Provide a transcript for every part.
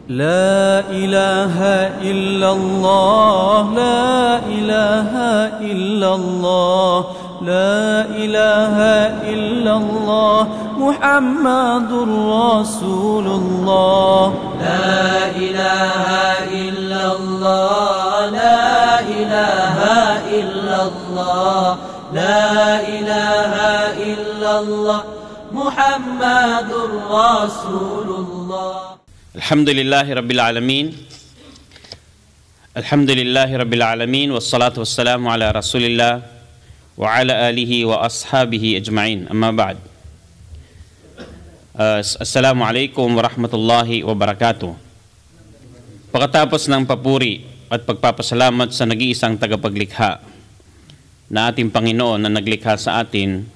لا إله إلا الله لا إله إلا الله لا إله إلا الله محمد رسول الله لا إله إلا الله لا إله إلا الله لا إله إلا الله محمد رسول الله. الحمد لله رب العالمين الحمد لله رب العالمين والصلاة والسلام على رسول الله وعلى آله وأصحابه أجمعين أما بعد. Assalamu alaikum warahmatullahi wabarakatuh. Pagkatapos ng papuri at pagpapasalamat sa nag-iisang tagapaglikha na ating Panginoon na naglikha sa atin,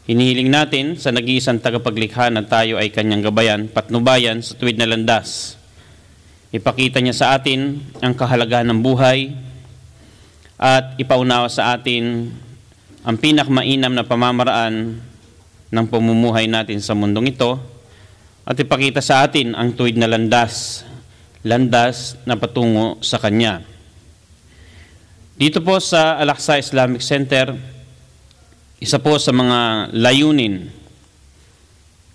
hinihiling natin sa nag-iisang tagapaglikha na tayo ay kanyang gabayan, patnubayan sa tuwid na landas. Ipakita niya sa atin ang kahalagahan ng buhay at ipaunawa sa atin ang pinakamainam na pamamaraan ng pamumuhay natin sa mundong ito at ipakita sa atin ang tuwid na landas na patungo sa Kanya. Dito po sa Al-Aqsa Islamic Center, isa po sa mga layunin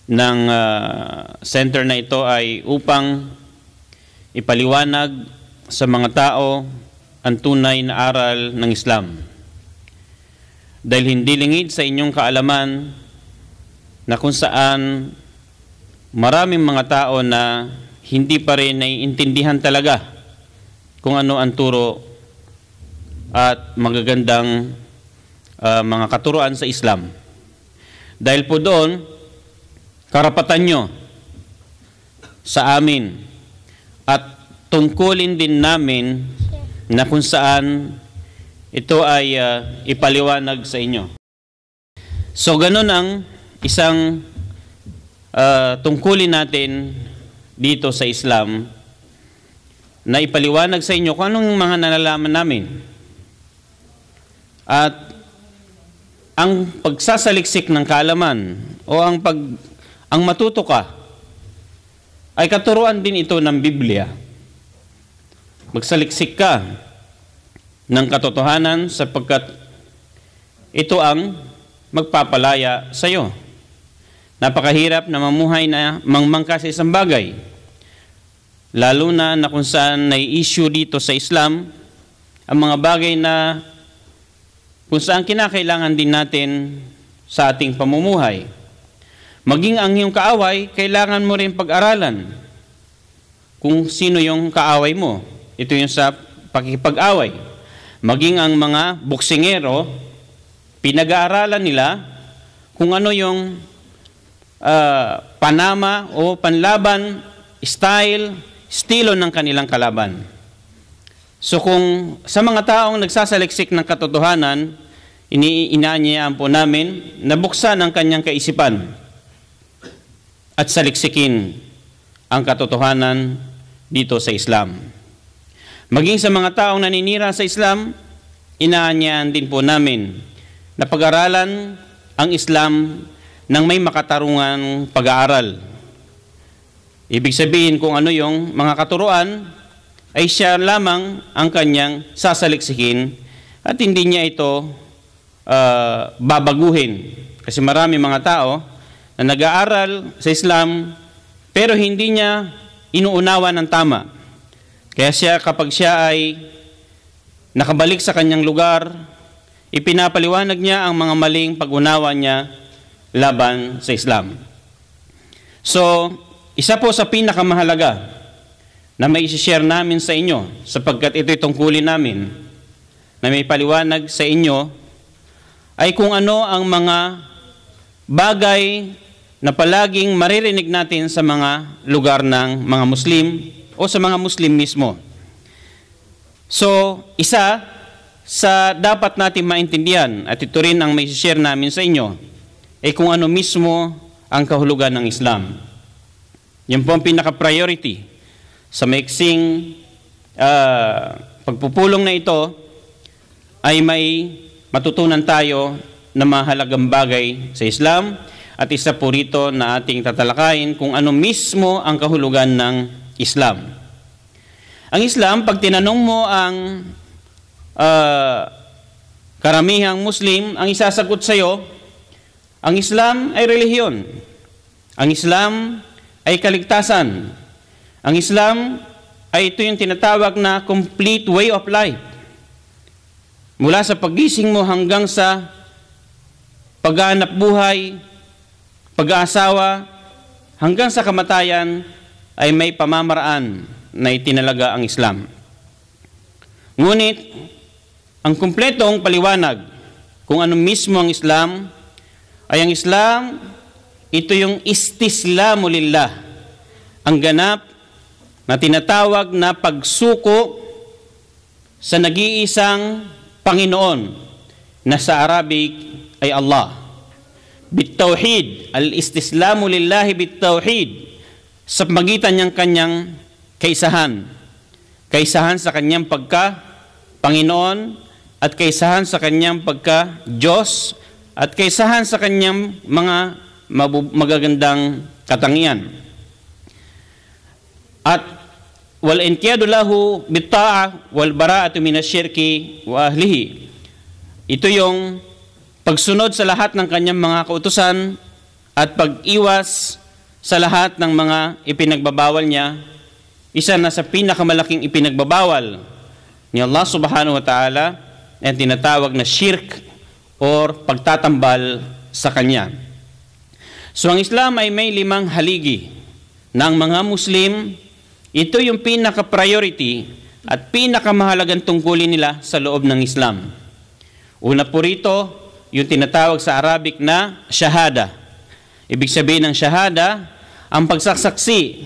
ng center na ito ay upang ipaliwanag sa mga tao ang tunay na aral ng Islam. Dahil hindi lingid sa inyong kaalaman na kung saan maraming mga tao na hindi pa rin naiintindihan talaga kung ano ang turo at magagandang mga katuruan sa Islam. Dahil po doon, karapatan nyo sa amin at tungkulin din namin na kung saan ito ay ipaliwanag sa inyo. So ganun ang isang tungkulin natin dito sa Islam na ipaliwanag sa inyo kung anong mga nalalaman namin. At ang pagsasaliksik ng kaalaman o ang matuto ka ay katuruan din ito ng Biblia. Magsaliksik ka ng katotohanan sapagkat ito ang magpapalaya sa iyo. Napakahirap na mamuhay na mangmangka sa isang bagay, lalo na kung saan nai-issue dito sa Islam ang mga bagay na kung saan kinakailangan din natin sa ating pamumuhay. Maging ang iyong kaaway, kailangan mo rin pag-aralan kung sino yung kaaway mo. Ito yung sa pakikipag-away. Maging ang mga boksingero, pinag-aaralan nila kung ano yung panama o panlaban, estilo ng kanilang kalaban. So kung sa mga taong nagsasaliksik ng katotohanan, inaanyayaan po namin na buksan ang kanyang kaisipan at saliksikin ang katotohanan dito sa Islam. Maging sa mga taong naninira sa Islam, inaanyayaan din po namin na pag-aralan ang Islam ng may makatarungang pag-aaral. Ibig sabihin kung ano yung mga katuruan ay siya lamang ang kanyang sasaliksikin at hindi niya ito babaguhin. Kasi marami mga tao na nag-aaral sa Islam pero hindi niya inuunawa ng tama. Kaya kapag siya ay nakabalik sa kanyang lugar, ipinapaliwanag niya ang mga maling pag-unawa niya laban sa Islam. So, isa po sa pinakamahalaga na may isi-share namin sa inyo sapagkat ito'y tungkulin namin na may paliwanag sa inyo ay kung ano ang mga bagay na palaging maririnig natin sa mga lugar ng mga Muslim o sa mga Muslim mismo. So, isa sa dapat natin maintindihan at ito rin ang may isi-share namin sa inyo ay kung ano mismo ang kahulugan ng Islam. Yan po ang pinaka-priority sa maiksing pagpupulong na ito ay may matutunan tayo na mahalagang bagay sa Islam at isa po rito na ating tatalakayin kung ano mismo ang kahulugan ng Islam. Ang Islam, pag tinanong mo ang karamihang Muslim, ang isasagot sa iyo, ang Islam ay relihiyon. Ang Islam ay kaligtasan. Ang Islam ay ito yung tinatawag na complete way of life. Mula sa paggising mo hanggang sa paghahanap buhay, pag-aasawa, hanggang sa kamatayan ay may pamamaraan na itinalaga ang Islam. Ngunit, ang kumpletong paliwanag kung ano mismo ang Islam, ay ang Islam, ito yung istislamu lillah, ang ganap na tinatawag na pagsuko sa nag-iisang Panginoon na sa Arabic ay Allah. Bit-tawhid, al-istislamu lillahi bit-tawhid, sa magitan niyang kanyang kaisahan. Kaisahan sa kanyang pagka-Panginoon at kaisahan sa kanyang pagka-Diyos at kaisahan sa kanyang mga magagandang katangian. At wal-inqiyadu lahu bit-ta'a wal bara'atu minasyirki wa ahlihi. Ito yung pagsunod sa lahat ng kanyang mga kautusan at pag-iwas sa lahat ng mga ipinagbabawal niya. Isa na sa pinakamalaking ipinagbabawal ni Allah subhanahu wa ta'ala ang tinatawag na shirk or pagtatambal sa kanya. So ang Islam ay may 5 haligi na ang mga Muslim, ito yung pinaka-priority at pinakamahalagang tungkulin nila sa loob ng Islam. Una po rito, yung tinatawag sa Arabic na shahada. Ibig sabihin ng shahada, ang pagsasaksi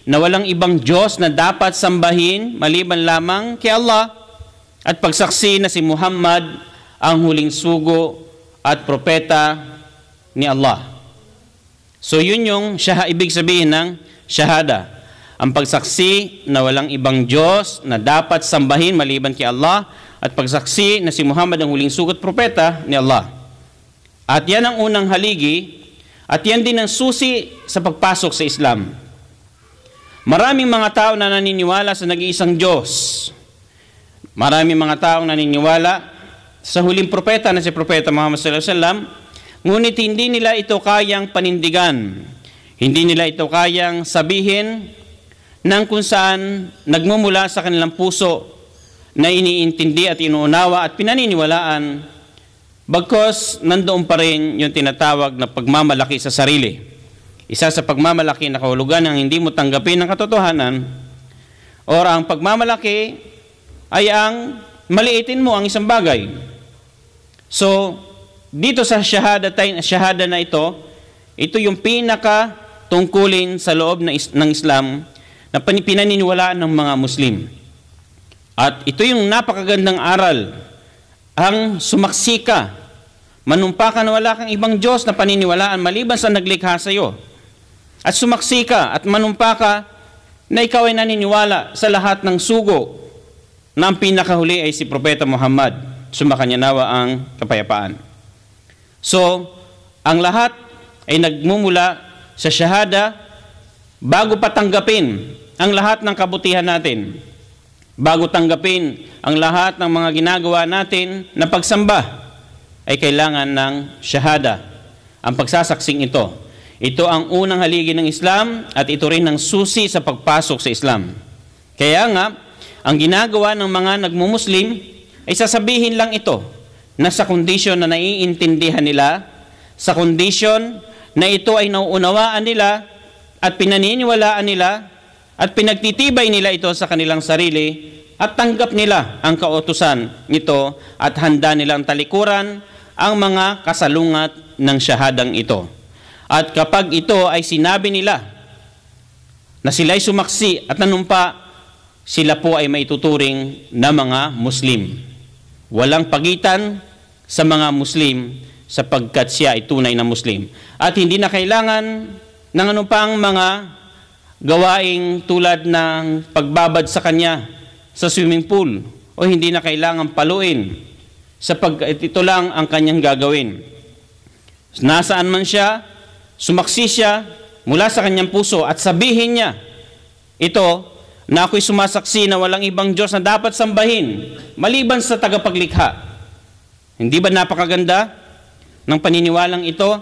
na walang ibang Diyos na dapat sambahin maliban lamang kay Allah, at pagsaksi na si Muhammad ang huling sugo at propeta ni Allah. So yun yung ibig sabihin ng shahada. Ang pagsaksi na walang ibang Diyos na dapat sambahin maliban kay Allah, at pagsaksi na si Muhammad ang huling sugo at propeta ni Allah. At yan ang unang haligi, at yan din ang susi sa pagpasok sa Islam. Maraming mga tao na naniniwala sa nag-iisang Diyos. Maraming mga taong naniniwala sa huling propeta na si Propeta Muhammad sallallahu alaihi wasallam, ngunit hindi nila ito kayang panindigan. Hindi nila ito kayang sabihin ng kung saan nagmumula sa kanilang puso na iniintindi at inuunawa at pinaniniwalaan, bagkos nandoon pa rin yung tinatawag na pagmamalaki sa sarili. Isa sa pagmamalaki na kahulugan ang hindi mo tanggapin ng katotohanan, or ang pagmamalaki ay ang maliitin mo ang isang bagay. So, dito sa shahada na ito yung pinaka tungkulin sa loob ng Islam na pinaniniwalaan ng mga Muslim. At ito yung napakagandang aral, ang sumaksi ka, manumpa ka na wala kang ibang Diyos na paniniwalaan maliban sa naglikha sa iyo. At sumaksi ka at manumpa ka na ikaw ay naniniwala sa lahat ng sugo na ang pinakahuli ay si Propeta Muhammad. Sumakanya nawa ang kapayapaan. So, ang lahat ay nagmumula sa shahada bago patanggapin ang lahat ng kabutihan natin. Bago tanggapin ang lahat ng mga ginagawa natin na pagsamba, ay kailangan ng shahada. Ang pagsasaksing ito. Ito ang unang haligi ng Islam at ito rin ang susi sa pagpasok sa Islam. Kaya nga, ang ginagawa ng mga nagmumuslim ay sasabihin lang ito na sa kondisyon na naiintindihan nila, sa kondisyon na ito ay nauunawaan nila at pinaniniwalaan nila at pinagtitibay nila ito sa kanilang sarili at tanggap nila ang kautusan nito at handa nilang talikuran ang mga kasalungat ng syahadang ito. At kapag ito ay sinabi nila na sila'y sumaksi at nanumpa, sila po ay maituturing na mga Muslim. Walang pagitan sa mga Muslim sapagkat siya ay tunay na Muslim. At hindi na kailangan ng anumang mga gawaing tulad ng pagbabad sa kanya sa swimming pool, o hindi na kailangan paluin sapagkat ito lang ang kanyang gagawin. nasaan man siya, sumaksi siya mula sa kanyang puso at sabihin niya, ito, na ako'y sumasaksi na walang ibang Diyos na dapat sambahin maliban sa tagapaglikha. Hindi ba napakaganda ng paniniwalang ito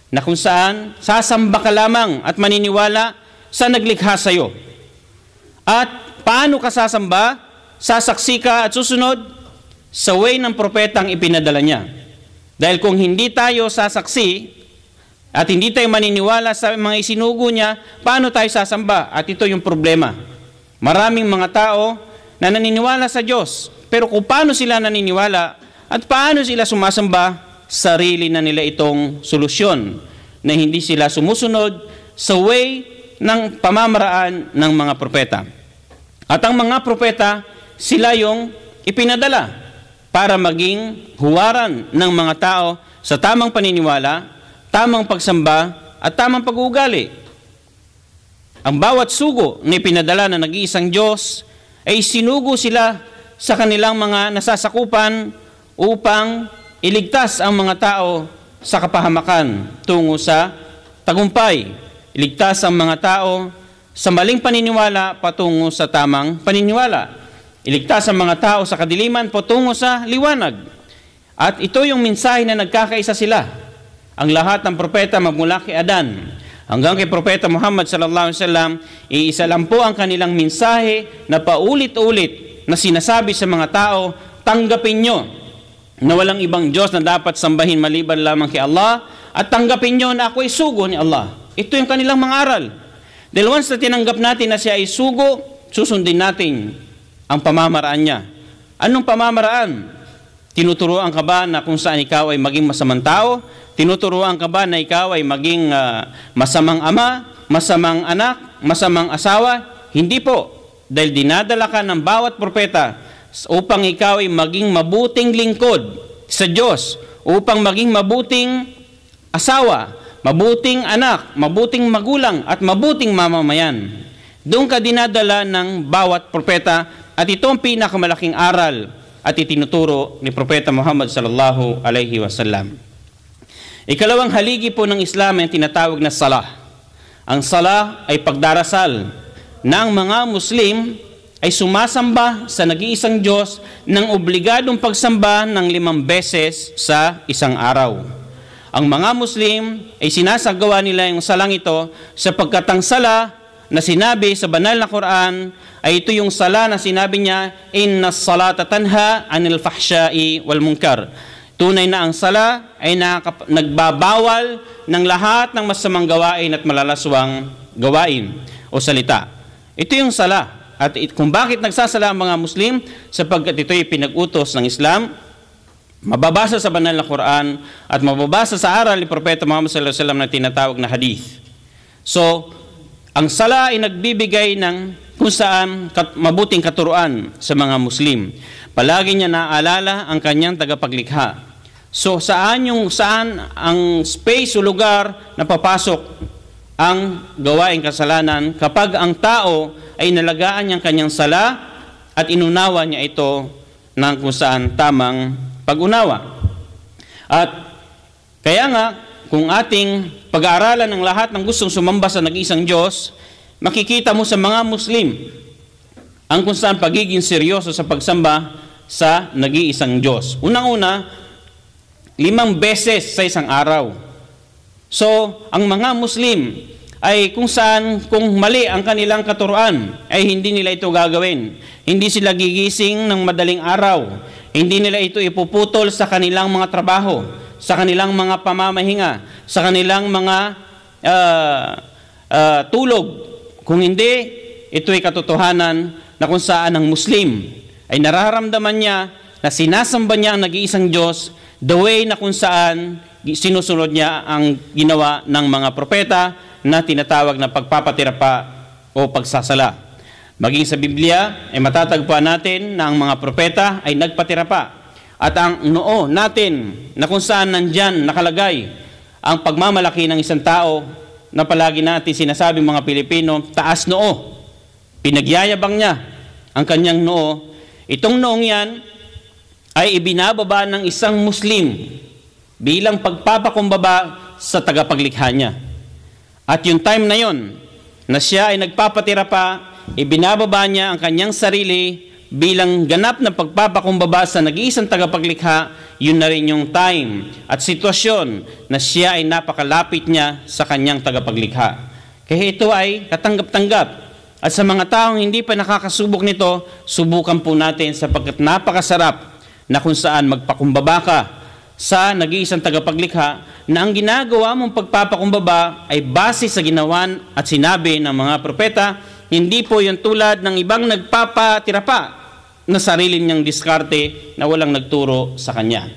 na kung saan sasamba ka lamang at maniniwala sa naglikha sa iyo? At paano ka sasamba? Sasaksi ka at susunod sa way ng propetang ipinadala niya. Dahil kung hindi tayo sasaksi at hindi tayo maniniwala sa mga isinugo niya, paano tayo sasamba? At ito yung problema. Maraming mga tao na naniniwala sa Diyos, pero kung paano sila naniniwala at paano sila sumasamba, sarili na nila itong solusyon na hindi sila sumusunod sa way ng pamamaraan ng mga propeta. At ang mga propeta, sila yung ipinadala para maging huwaran ng mga tao sa tamang paniniwala, tamang pagsamba, at tamang pag-uugali. Ang bawat sugo na ipinadala na nag-iisang Diyos ay sinugo sila sa kanilang mga nasasakupan upang iligtas ang mga tao sa kapahamakan tungo sa tagumpay. Iligtas ang mga tao sa maling paniniwala patungo sa tamang paniniwala. Iligtas ang mga tao sa kadiliman patungo sa liwanag. At ito yung mensahe na nagkakaisa sila. Ang lahat ng propeta magmula kay Adan hanggang kay Propeta Muhammad sallallahu alaihi wasallam, iisa lang po ang kanilang mensahe na paulit-ulit na sinasabi sa mga tao, tanggapin nyo na walang ibang Diyos na dapat sambahin maliban lamang kay Allah, at tanggapin nyo na ako ay sugo ni Allah. Ito yung kanilang mga aral. Dahil once na tinanggap natin na siya ay sugo, susundin natin ang pamamaraan niya. Anong pamamaraan? Tinuturuan ka ba na kung saan ikaw ay maging masamang tao? Tinuturuan ka ba na ikaw ay maging masamang ama, masamang anak, masamang asawa? Hindi po. Dahil dinadala ka ng bawat propeta upang ikaw ay maging mabuting lingkod sa Diyos, upang maging mabuting asawa, mabuting anak, mabuting magulang, at mabuting mamamayan. Doon ka dinadala ng bawat propeta, at ito ang pinakamalaking aral at itinuturo ni Propeta Muhammad sallallahu alaihi wasallam. Ikalawang haligi po ng Islam ay tinatawag na salah. Ang salah ay pagdarasal na ang mga Muslim ay sumasamba sa nag-iisang Diyos ng obligadong pagsamba ng 5 beses sa isang araw. Ang mga Muslim ay sinasagawa nila yung salang ito sapagkat ang sala na sinabi sa banal na Quran ay ito yung sala na sinabi niya, inna salata tanha anil fahsya'i wal munkar. Tunay na ang sala ay nagbabawal ng lahat ng masamang gawain at malalaswang gawain o salita. Ito yung sala. At kung bakit nagsasala ang mga Muslim, sapagkat ito ay pinag-utos ng Islam, mababasa sa banal na Quran at mababasa sa aral ni Propeta Muhammad sallallahu alaihi wasallam na tinatawag na hadith. So, ang sala ay nagbibigay ng kung saan mabuting katuruan sa mga Muslim. Palagi niya naaalala ang kanyang tagapaglikha. So saan ang space o lugar na papasok ang gawaing kasalanan kapag ang tao ay nalagaan niyang kanyang sala at inunawa niya ito ng kung saan tamang pag-unawa. At kaya nga, kung ating pag-aaralan ng lahat ng gustong sumamba sa nag-isang Diyos, makikita mo sa mga Muslim ang kung saan pagiging seryoso sa pagsamba sa nag-iisang Diyos. Unang-una, 5 beses sa isang araw. So, ang mga Muslim ay kung mali ang kanilang katuruan, ay hindi nila ito gagawin. Hindi sila gigising ng madaling araw. Hindi nila ito ipuputol sa kanilang mga trabaho, sa kanilang mga pamamahinga, sa kanilang mga tulog. Kung hindi, ito ay katotohanan na kung saan ang Muslim ay nararamdaman niya na sinasamba niya ang nag-iisang Diyos the way na kung saan sinusunod niya ang ginawa ng mga propeta na tinatawag na pagpapatirapa o pagsasala. Maging sa Biblia ay matatagpuan natin na ang mga propeta ay nagpatirapa. At ang noo natin na kung saan nandyan nakalagay ang pagmamalaki ng isang tao na palagi natin sinasabi mga Pilipino, taas noo. Pinagyayabang niya ang kanyang noo. Itong noong yan ay ibinababa ng isang Muslim bilang pagpapakumbaba sa tagapaglikha niya. At yung time na yon na siya ay nagpapatira pa, ibinababa niya ang kanyang sarili bilang ganap na pagpapakumbaba sa nag-iisang tagapaglikha, yun na rin yung time at sitwasyon na siya ay napakalapit niya sa kanyang tagapaglikha. Kaya ito ay katanggap-tanggap. At sa mga taong hindi pa nakakasubok nito, subukan po natin sapagkat napakasarap na kung saan magpakumbaba ka sa nag-iisang tagapaglikha na ang ginagawa mong pagpapakumbaba ay base sa ginawan at sinabi ng mga propeta, hindi po yung tulad ng ibang nagpapatira pa na sarili niyang diskarte na walang nagturo sa kanya.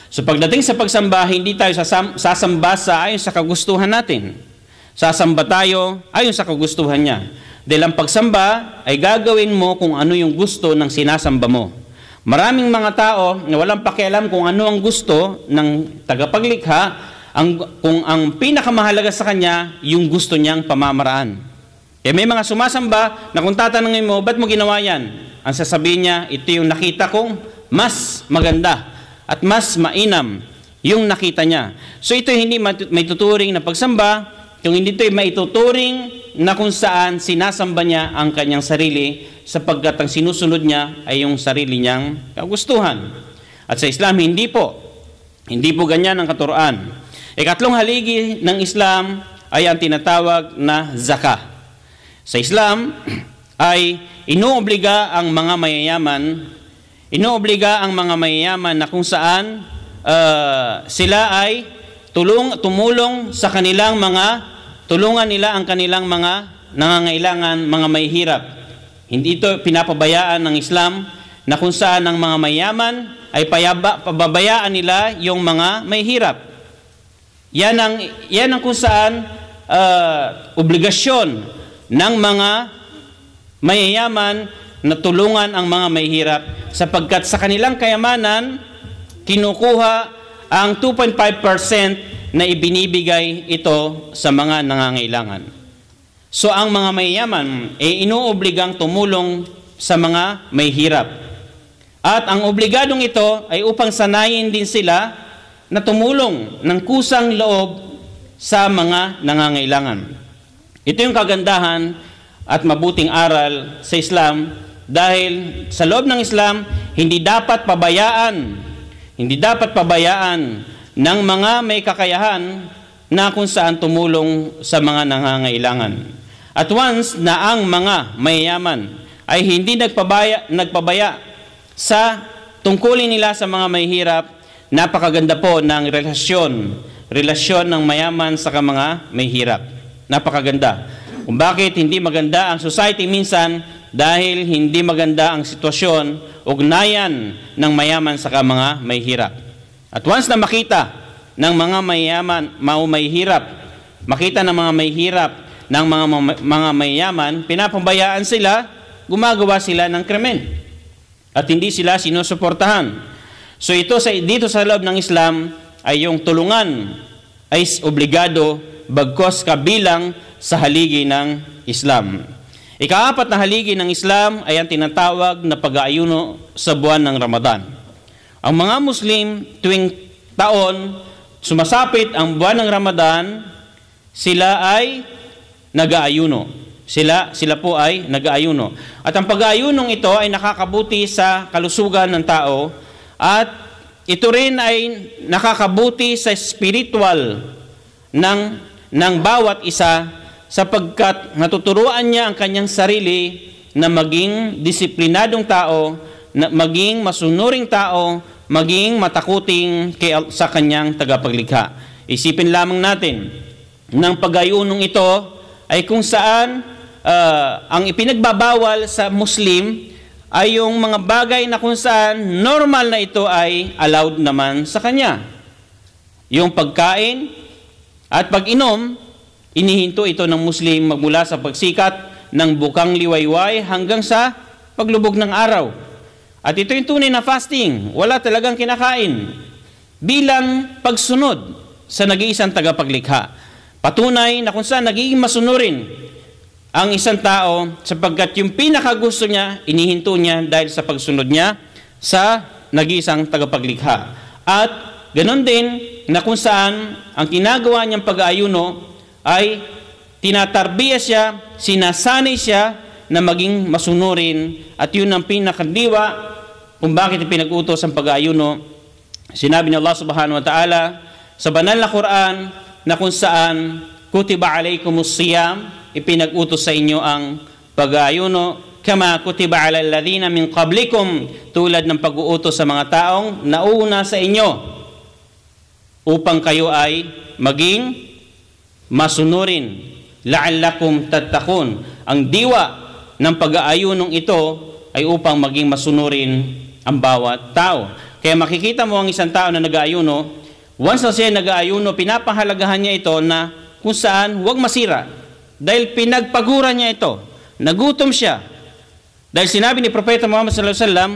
So pagdating sa pagsamba, hindi tayo sasamba sa ayon sa kagustuhan natin. Sasamba tayo ayon sa kagustuhan niya. Dahil ang pagsamba ay gagawin mo kung ano yung gusto ng sinasamba mo. Maraming mga tao na walang pakialam kung ano ang gusto ng tagapaglikha, kung ang pinakamahalaga sa kanya, yung gusto niyang pamamaraan. Kaya may mga sumasamba na kung tatanungin mo, ba't mo ginawa yan? Ang sasabihin niya, ito yung nakita kong mas maganda at mas mainam yung nakita niya. So ito hindi may tuturing na pagsamba, kung hindi ito may tuturing na kung saan sinasamba niya ang kanyang sarili sapagkat ang sinusunod niya ay yung sarili niyang kagustuhan. At sa Islam, hindi po ganyan ang katuruan. Ikatlong haligi ng Islam ay ang tinatawag na zakah. Sa Islam ay inuobliga ang mga mayayaman na kung saan sila ay tumulong sa kanilang tulungan nila ang kanilang mga nangangailangan, mga mahihirap. Hindi ito pinapabayaan ng Islam na kung saan ang mga mayaman ay pababayaan nila yung mga mahihirap. Yan ang kung saan obligasyon ng mga mayayaman na tulungan ang mga mahihirap sapagkat sa kanilang kayamanan kinukuha ang 2.5% na ibinibigay ito sa mga nangangailangan. So ang mga mayayaman ay inuobligang tumulong sa mga mahihirap. At ang obligadong ito ay upang sanayin din sila na tumulong ng kusang loob sa mga nangangailangan. Ito yung kagandahan at mabuting aral sa Islam dahil sa loob ng Islam, hindi dapat pabayaan ng mga may kakayahan na kung saan tumulong sa mga nangangailangan. At once na ang mga mayayaman ay hindi nagpabaya sa tungkulin nila sa mga mahihirap, napakaganda po ng relasyon ng mayaman sa mga mahihirap. Napakaganda. Kung bakit hindi maganda ang society minsan dahil hindi maganda ang sitwasyon, ugnayan ng mayaman sa mga mahihirap. At once na makita ng mga mahihirap, makita ng mga mahihirap ng mga mayayaman, pinapabayaan sila, gumagawa sila ng krimen. At hindi sila sinusuportahan. So dito sa loob ng Islam ay yung tulungan ay obligado bagkos kabilang sa haligi ng Islam. Ikaapat na haligi ng Islam ay ang tinatawag na pag-aayuno sa buwan ng Ramadan. Ang mga Muslim, tuwing taon, sumasapit ang buwan ng Ramadan, sila ay nag-aayuno. Sila po ay nag-aayuno. At ang pag-aayunong ito ay nakakabuti sa kalusugan ng tao at ito rin ay nakakabuti sa spiritual ng bawat isa sapagkat natuturuan niya ang kanyang sarili na maging disiplinadong tao, na maging masunuring tao, maging matakuting sa kanyang tagapaglikha. Isipin lamang natin, ng pag-ayunong ito ay kung saan ang ipinagbabawal sa Muslim ay yung mga bagay na kung saan normal na ito ay allowed naman sa kanya. Yung pagkain at pag-inom, inihinto ito ng Muslim magmula sa pagsikat ng bukang liwayway hanggang sa paglubog ng araw. At ito yung tunay na fasting, wala talagang kinakain bilang pagsunod sa nag-iisang tagapaglikha. Patunay na kung saan nagiging masunurin ang isang tao sapagkat yung pinakagusto niya, inihinto niya dahil sa pagsunod niya sa nag-iisang tagapaglikha. At ganon din na kung saan ang ginagawa niyang pag-aayuno ay tinatarbiya siya, sinasanay siya na maging masunurin, at yun ang pinakadiwa kung bakit pinag-utos ang pag-aayuno. Sinabi ni Allah subhanahu wa ta'ala sa banal na Quran na kung saan kutiba alaykumus siyam, ipinag-utos sa inyo ang pag-aayuno, kama kutiba alal ladhina min qablikum, tulad ng pag-uutos sa mga taong nauna sa inyo, upang kayo ay maging masunurin, la'allakum tattaqun. Ang diwa ng pag-aayunong ito ay upang maging masunurin ang bawat tao. Kaya makikita mo ang isang tao na nag-aayuno, once na siya nag-aayuno, pinapahalagahan niya ito na kung saan huwag masira. Dahil pinagpaguran niya ito, nagutom siya. Dahil sinabi ni Propeta Muhammad sallallahu alaihi wasallam,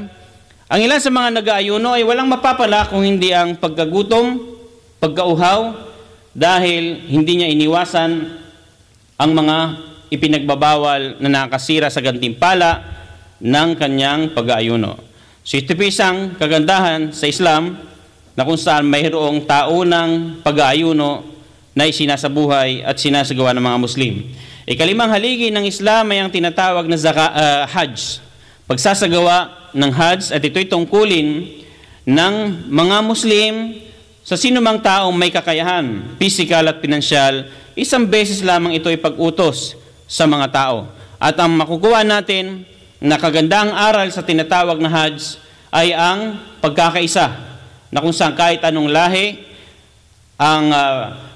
ang ilan sa mga nag-aayuno ay walang mapapala kung hindi ang pagkagutom, pagkauhaw, dahil hindi niya iniwasan ang mga ipinagbabawal na nakasira sa gantimpala ng kanyang pag-aayuno. So ito po isang kagandahan sa Islam na kung saan mayroong taunang pag-aayuno na isinasabuhay at sinasagawa ng mga Muslim. Ikalimang haligi ng Islam ay ang tinatawag na Hajj. Pagsasagawa ng Hajj, at ito'y tungkulin ng mga Muslim sa sinumang taong may kakayahan, physical at pinansyal. Isang beses lamang ito ipag-utos sa mga tao. At ang makukuha natin na kagandang aral sa tinatawag na Hajj ay ang pagkakaisa, na kung saan kahit anong lahi,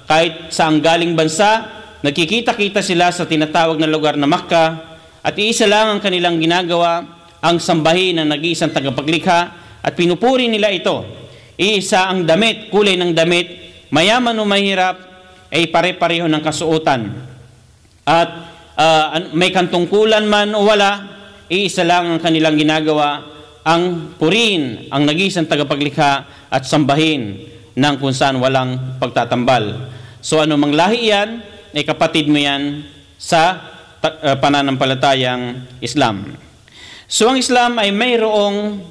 kahit saang galing bansa, nagkikita-kita sila sa tinatawag na lugar na Makkah, at iisa lang ang kanilang ginagawa, ang sambahin ng nag-iisang tagapaglikha, at pinupuri nila ito. Iisa ang damit, kulay ng damit, mayaman o mahirap, ay pare-pareho ng kasuotan. At may kantungkulan man o wala, iisa lang ang kanilang ginagawa, ang purihin ang nag-iisang tagapaglikha at sambahin ng kung saan walang pagtatambal. So ano mang lahi yan, ay kapatid mo yan sa pananampalatayang Islam. So ang Islam ay mayroong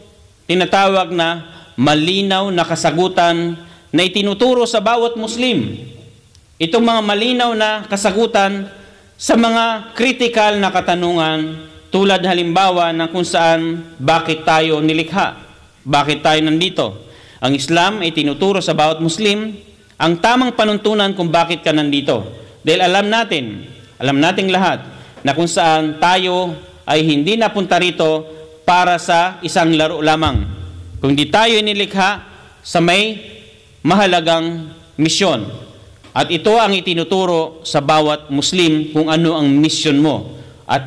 tinatawag na malinaw na kasagutan na itinuturo sa bawat Muslim. Itong mga malinaw na kasagutan sa mga critical na katanungan, tulad halimbawa ng kung saan bakit tayo nilikha, bakit tayo nandito. Ang Islam ay tinuturo sa bawat Muslim ang tamang panuntunan kung bakit ka nandito. Dahil alam nating lahat na kung saan tayo ay hindi napunta rito para sa isang laro lamang. Kundi tayo nilikha sa may mahalagang misyon. At ito ang itinuturo sa bawat Muslim kung ano ang misyon mo. At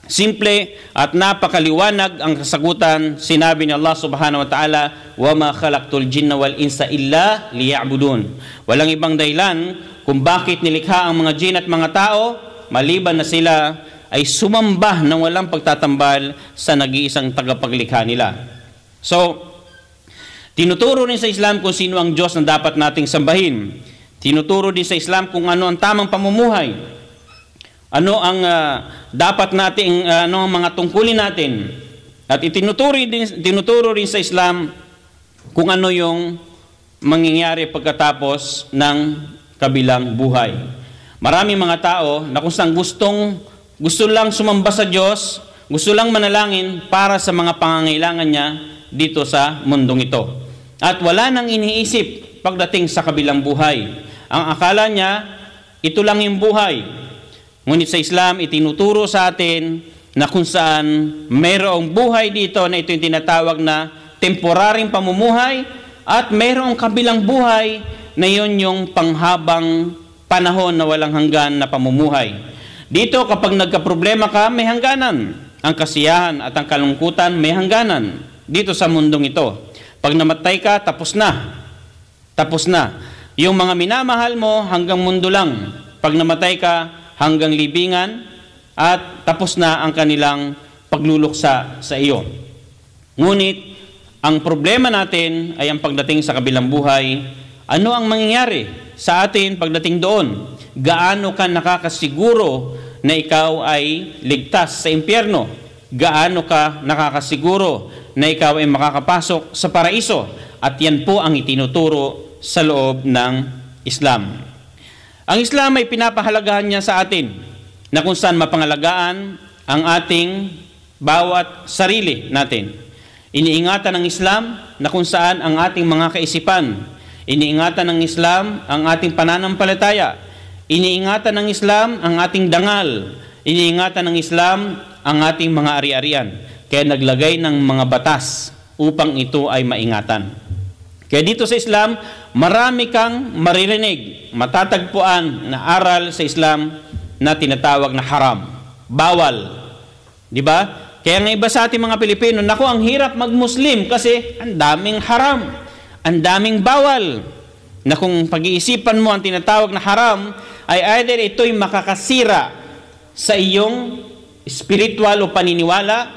simple at napakaliwanag ang kasagutan. Sinabi ni Allah subhanahu wa ta'ala, وَمَا خَلَقْتُ الْجِنَّ وَالْإِنسَ إِلَّا لِيَعْبُدُونَ. Walang ibang dahilan kung bakit nilikha ang mga jin at mga tao, maliban na sila ay sumamba ng walang pagtatambal sa nag-iisang tagapaglikha nila. So, tinuturo rin sa Islam kung sino ang Diyos na dapat nating sambahin. Tinuturo din sa Islam kung ano ang tamang pamumuhay. Ano ang dapat nating, ano ang mga tungkulin natin. At tinuturo rin sa Islam kung ano yung mangyayari pagkatapos ng kabilang buhay. Maraming mga tao na kung saan gusto lang sumamba sa Diyos, gusto lang manalangin para sa mga pangangailangan niya dito sa mundong ito. At wala nang iniisip pagdating sa kabilang buhay. Ang akala niya, ito lang yung buhay. Ngunit sa Islam, itinuturo sa atin na kung saan mayroong buhay dito na ito yung tinatawag na temporaryong pamumuhay, at mayroong kabilang buhay na yun yung panghabang panahon na walang hanggan na pamumuhay. Dito kapag nagkaproblema ka, may hangganan. Ang kasiyahan at ang kalungkutan may hangganan dito sa mundong ito. Pag namatay ka, tapos na. Tapos na. Yung mga minamahal mo, hanggang mundo lang. Pag namatay ka, hanggang libingan, at tapos na ang kanilang pagluluksa sa iyo. Ngunit, ang problema natin ay ang pagdating sa kabilang buhay. Ano ang mangyayari sa atin pagdating doon? Gaano ka nakakasiguro na ikaw ay ligtas sa impyerno? Gaano ka nakakasiguro na ikaw ay makakapasok sa paraiso? at yan po ang itinuturo sa loob ng Islam. Ang Islam ay pinapahalagahan niya sa atin na kung saan mapangalagaan ang ating bawat sarili natin. Iniingatan ng Islam na kung saan ang ating mga kaisipan. Iniingatan ng Islam ang ating pananampalataya. Iniingatan ng Islam ang ating dangal. Iniingatan ng Islam ang ating mga ari-arian. Kaya naglagay ng mga batas upang ito ay maingatan. Kaya dito sa Islam, marami kang maririnig, matatagpuan na aral sa Islam na tinatawag na haram. Bawal. Di ba? Kaya nga iba sa ating mga Pilipino, naku, ang hirap mag-Muslim kasi ang daming haram, ang daming bawal. Na kung pag-iisipan mo ang tinatawag na haram, ay either ito'y makakasira sa iyong spiritual o paniniwala,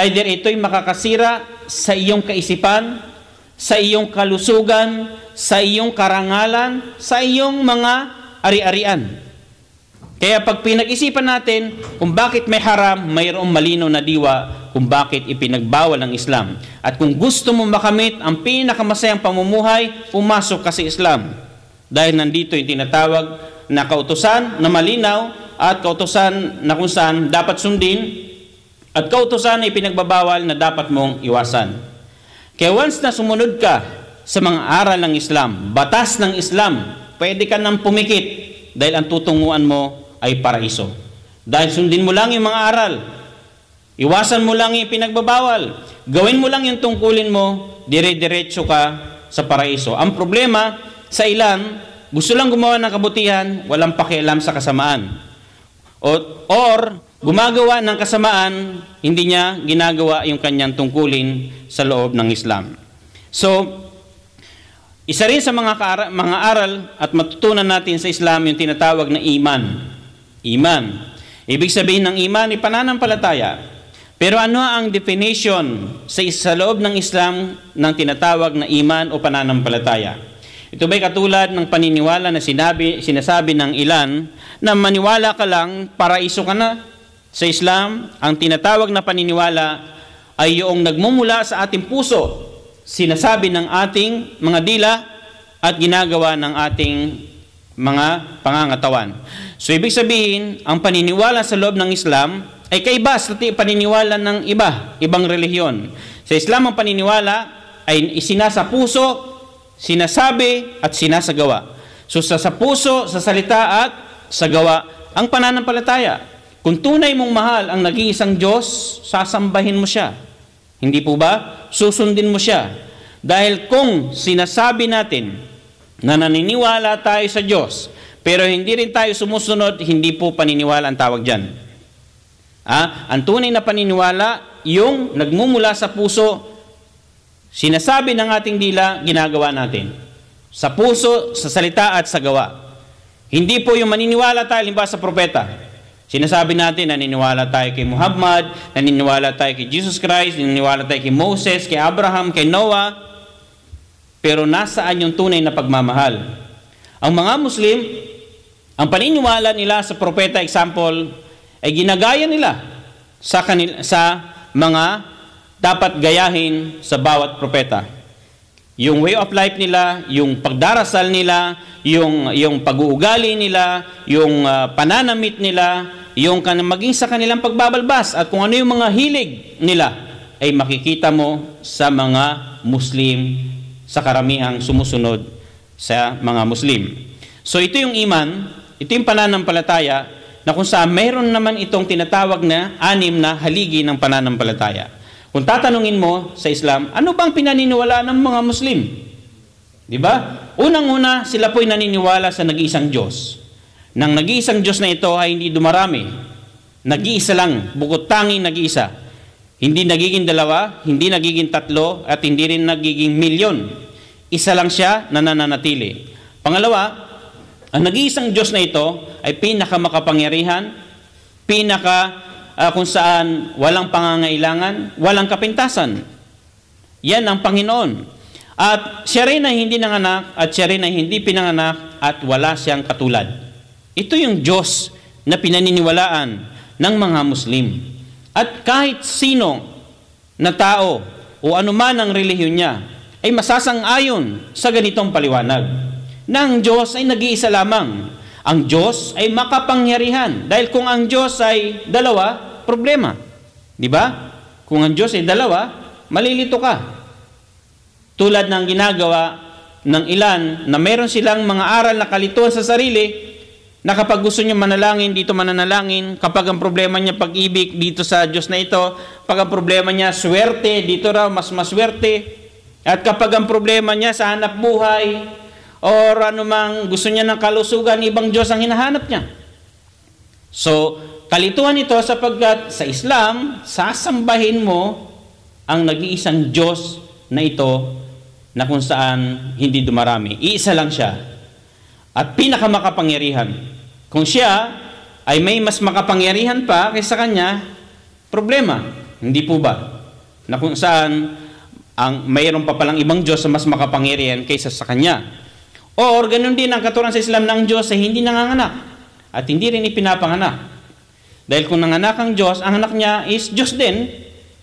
either ito'y makakasira sa iyong kaisipan, sa iyong kalusugan, sa iyong karangalan, sa iyong mga ari-arian. Kaya pag pinag-isipan natin kung bakit may haram, mayroong malinaw na diwa kung bakit ipinagbawal ng Islam. At kung gusto mo makamit ang pinakamasayang pamumuhay, pumasok ka sa Islam. Dahil nandito yung tinatawag na kautusan na malinaw at kautusan na kung saan dapat sundin at kautusan na ipinagbabawal na dapat mong iwasan. Kaya once na sumunod ka sa mga aral ng Islam, batas ng Islam, pwede ka nang pumikit dahil ang tutunguan mo ay paraiso. Dahil sundin mo lang yung mga aral, iwasan mo lang yung pinagbabawal, gawin mo lang yung tungkulin mo, dire-diretso ka sa paraiso. Ang problema sa ilan, gusto lang gumawa ng kabutihan, walang pakialam sa kasamaan. Or gumagawa ng kasamaan, hindi niya ginagawa yung kanyang tungkulin sa loob ng Islam. So, isa rin sa mga aral at matutunan natin sa Islam yung tinatawag na iman. Iman. Ibig sabihin ng iman ay pananampalataya. Pero ano ang definition sa loob ng Islam ng tinatawag na iman o pananampalataya? Ito ba'y katulad ng paniniwala na sinasabi ng ilan na maniwala ka lang, paraiso ka na? Sa Islam, ang tinatawag na paniniwala ay yung nagmumula sa ating puso, sinasabi ng ating mga dila at ginagawa ng ating mga pangangatawan. So, ibig sabihin, ang paniniwala sa loob ng Islam ay kaiba sa paniniwala ng ibang relihiyon. Sa Islam, ang paniniwala ay isinasa puso, sinasabi at sinasagawa. So, sa puso, sa salita at sa gawa, ang pananampalataya. Kung tunay mong mahal ang nag-iisang Diyos, sasambahin mo siya. Hindi po ba? Susundin mo siya. Dahil kung sinasabi natin na naniniwala tayo sa Diyos, pero hindi rin tayo sumusunod, hindi po paniniwala ang tawag dyan. Ang tunay na paniniwala, yung nagmumula sa puso, sinasabi ng ating dila, ginagawa natin. Sa puso, sa salita at sa gawa. Hindi po yung maniniwala tayo, limba sa propeta. Sinasabi natin, naniniwala tayo kay Muhammad, naniniwala tayo kay Jesus Christ, naniniwala tayo kay Moses, kay Abraham, kay Noah, pero nasaan yung tunay na pagmamahal? Ang mga Muslim, ang paniniwala nila sa propeta, example, ay ginagaya nila sa mga dapat gayahin sa bawat propeta. Yung way of life nila, yung pagdarasal nila, yung pag-uugali nila, yung pananamit nila, yung maging sa kanilang pagbabalbas at kung ano yung mga hilig nila ay makikita mo sa mga Muslim, sa karamihang sumusunod sa mga Muslim. So ito yung iman, ito yung pananampalataya na kung saan mayroon naman itong tinatawag na 6 na haligi ng pananampalataya. Kung tatanungin mo sa Islam, ano bang pinaniniwalaan ng mga Muslim? Di ba? Unang-una, sila po'y naniniwala sa nag-iisang Diyos. Nang nag-iisang Diyos na ito ay hindi dumarami. Nag-iisa lang, bukod tanging nag-iisa. Hindi nagiging 2, hindi nagiging 3, at hindi rin nagiging milyon. Isa lang siya na nananatili. Pangalawa, ang nag-iisang Diyos na ito ay pinakamakapangyarihan, kung saan walang pangangailangan, walang kapintasan. Yan ang Panginoon. At siya rin ay hindi nanganak, at siya rin ay hindi pinanganak, at wala siyang katulad. Ito yung Diyos na pinaniniwalaan ng mga Muslim. At kahit sino na tao o anuman ang relihiyon niya, ay masasang-ayon sa ganitong paliwanag na ang Diyos ay nag-iisa lamang. Ang Diyos ay makapangyarihan. Dahil kung ang Diyos ay dalawa, problema. Di ba? Kung ang Diyos ay dalawa, malilito ka. Tulad ng ginagawa ng ilan na meron silang mga aral na kalituhan sa sarili, na kapag gusto niya manalangin, dito mananalangin. Kapag ang problema niya pag-ibig, dito sa Diyos na ito. Pag ang problema niya swerte, dito raw mas maswerte. At kapag ang problema niya sa hanap buhay, or anumang gusto niya ng kalusugan, ibang Diyos ang hinahanap niya. So, kalituhan ito sapagkat sa Islam, sasambahin mo ang nag-iisang Diyos na ito na kung saan hindi dumarami. Iisa lang siya. At pinakamakapangyarihan. Kung siya ay may mas makapangyarihan pa kaysa kanya, problema. Hindi po ba? Na kung saan mayroon pa palang ibang Diyos na mas makapangyarihan kaysa sa kanya. Or ganun din ang katuruan sa Islam ng Diyos ay hindi nanganganak at hindi rin ipinapanganak. Dahil kung nanganak ang Diyos, ang anak niya is Diyos din.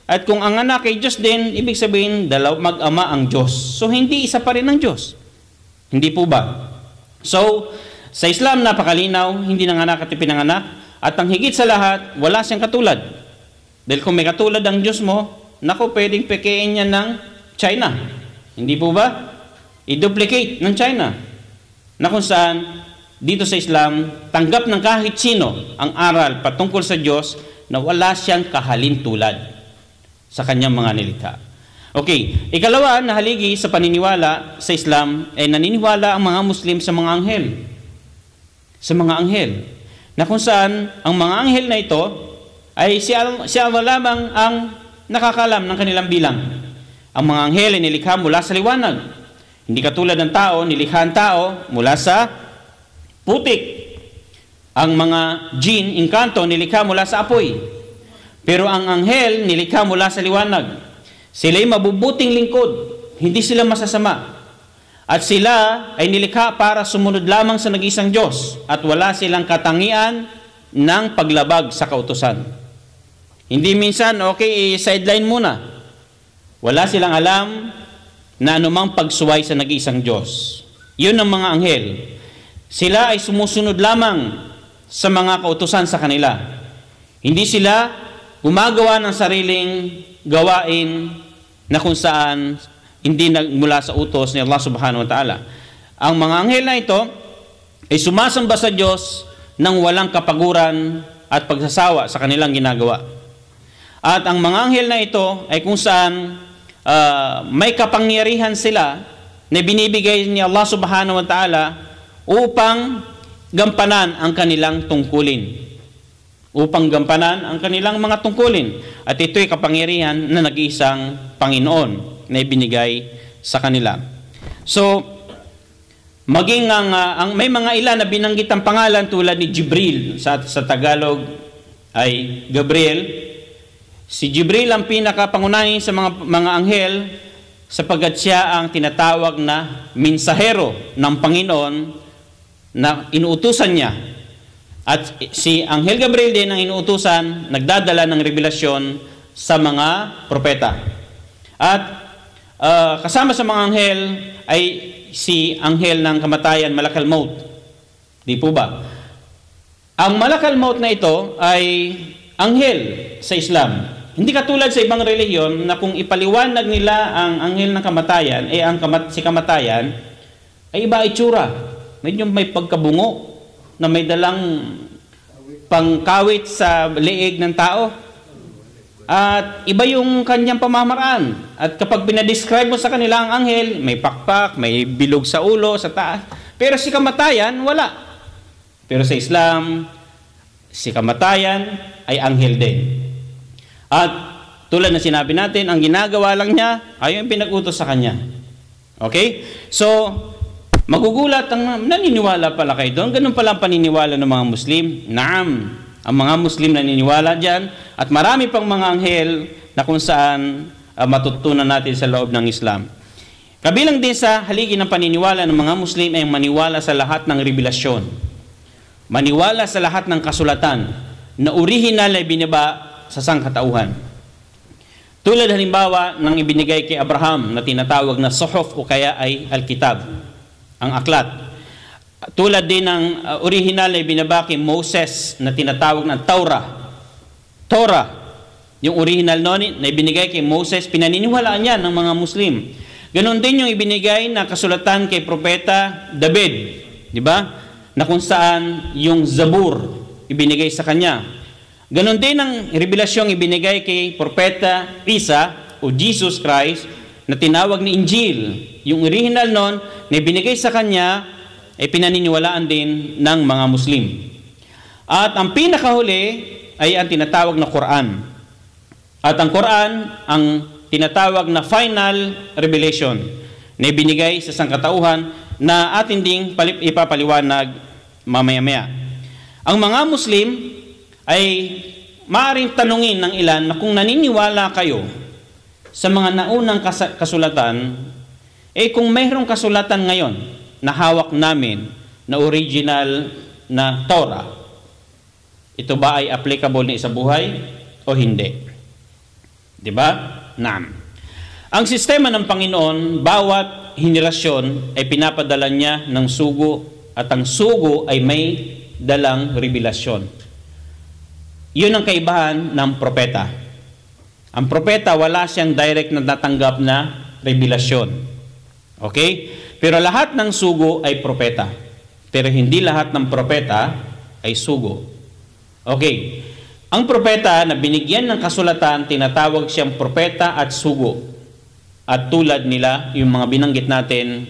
At kung ang anak ay Diyos din, ibig sabihin mag-ama ang Diyos. So hindi isa pa rin ang Diyos. Hindi po ba? So sa Islam napakalinaw, hindi nanganak at ipinanganak. At ang higit sa lahat, wala siyang katulad. Dahil kung may katulad ang Diyos mo, naku, pwedeng pekein niya ng China. Hindi po ba? I-duplicate ng China. Na kung saan, dito sa Islam, tanggap ng kahit sino ang aral patungkol sa Diyos na wala siyang kahalintulad sa kanyang mga nilikha. Okay, ikalawa na haligi sa paniniwala sa Islam ay naniniwala ang mga Muslim sa mga anghel. Sa mga anghel. Na kung saan, ang mga anghel na ito ay si Allah lamang ang nakakalam ng kanilang bilang. Ang mga anghel ay nilikha mula sa liwanag. Hindi katulad ng tao, nilikha ang tao mula sa putik. Ang mga jinn, inkanto, nilikha mula sa apoy. Pero ang anghel, nilikha mula sa liwanag. Sila'y mabubuting lingkod, hindi sila masasama. At sila ay nilikha para sumunod lamang sa nag-isang Diyos at wala silang katangian ng paglabag sa kautusan. Hindi minsan, okay, sideline muna. Wala silang alam na anumang pagsuway sa nag-iisang Diyos. Yun ang mga anghel. Sila ay sumusunod lamang sa mga kautusan sa kanila. Hindi sila gumagawa ng sariling gawain na kung saan hindi nagmula sa utos ni Allah subhanahu wa ta'ala. Ang mga anghel na ito ay sumasamba sa Diyos ng walang kapaguran at pagsasawa sa kanilang ginagawa. At ang mga anghel na ito ay kung saan may kapangyarihan sila na binibigay ni Allah subhanahu wa ta'ala upang gampanan ang kanilang tungkulin. Upang gampanan ang kanilang mga tungkulin. At ito'y kapangyarihan na nag-iisang Panginoon na ibinigay sa kanila. So, maging may mga ilan na binanggit ang pangalan tulad ni Jibril, sa Tagalog ay Gabriel. Si Jibril ang pinakapangunahin sa mga anghel sapagkat siya ang tinatawag na mensahero ng Panginoon na inuutusan niya. At si Anghel Gabriel din ang inuutusan, nagdadala ng revelasyon sa mga propeta. At kasama sa mga anghel ay si anghel ng kamatayan, Malakal Maut. Di po ba? Ang Malakal Maut na ito ay anghel sa Islam. Hindi katulad sa ibang relihiyon na kung ipaliwanag nila ang anghel ng kamatayan, si kamatayan, ay iba itsura. Medyo may pagkabungo na may dalang pangkawit sa leeg ng tao. At iba yung kanyang pamamaraan. At kapag pinadescribe mo sa kanila ang anghel, may pakpak, may bilog sa ulo, sa taas. Pero si kamatayan, wala. Pero sa Islam, si kamatayan ay anghel din. At tulad na sinabi natin, ang ginagawa lang niya ay yung pinag-utos sa kanya. Okay? So, magugulat ang naniniwala pala kayo doon. Ganun pala ang paniniwala ng mga Muslim. Naam, ang mga Muslim naniniwala dyan. At marami pang mga anghel na kung saan matutunan natin sa loob ng Islam. Kabilang din sa haligi ng paniniwala ng mga Muslim ay maniwala sa lahat ng revelasyon. Maniwala sa lahat ng kasulatan na original ay binaba sa sangkatauhan. Tulad halimbawa ng ibinigay kay Abraham na tinatawag na Suhuf o kaya ay Al-Kitab, ang aklat. Tulad din ng original na ibinaba kay Moses na tinatawag na Torah, yung original noon na ibinigay kay Moses, pinaniniwalaan yan ng mga Muslim. Ganon din yung ibinigay na kasulatan kay Propeta David, di ba? Na kung saan yung Zabur ibinigay sa kanya. Ganon din ang revelasyong ibinigay kay Propeta Isa o Jesus Christ na tinawag ni Injil. Yung original noon na ibinigay sa kanya ay pinaniniwalaan din ng mga Muslim. At ang pinakahuli ay ang tinatawag na Quran. At ang Quran, ang tinatawag na final revelation na ibinigay sa sangkatauhan na atin ding ipapaliwanag mamaya-maya. Ang mga Muslim ay maaaring tanungin ng ilan na kung naniniwala kayo sa mga naunang kasulatan, kung mayroong kasulatan ngayon na hawak namin na original na Torah, ito ba ay applicable na sa buhay o hindi? Diba? Naam. Ang sistema ng Panginoon, bawat henerasyon ay pinapadala niya ng sugo at ang sugo ay may dalang revelasyon. Yun ang kaibahan ng propeta. Ang propeta wala siyang direct na natanggap na revelasyon. Okay? Pero lahat ng sugo ay propeta. Pero hindi lahat ng propeta ay sugo. Okay. Ang propeta na binigyan ng kasulatan, tinatawag siyang propeta at sugo. At tulad nila, yung mga binanggit natin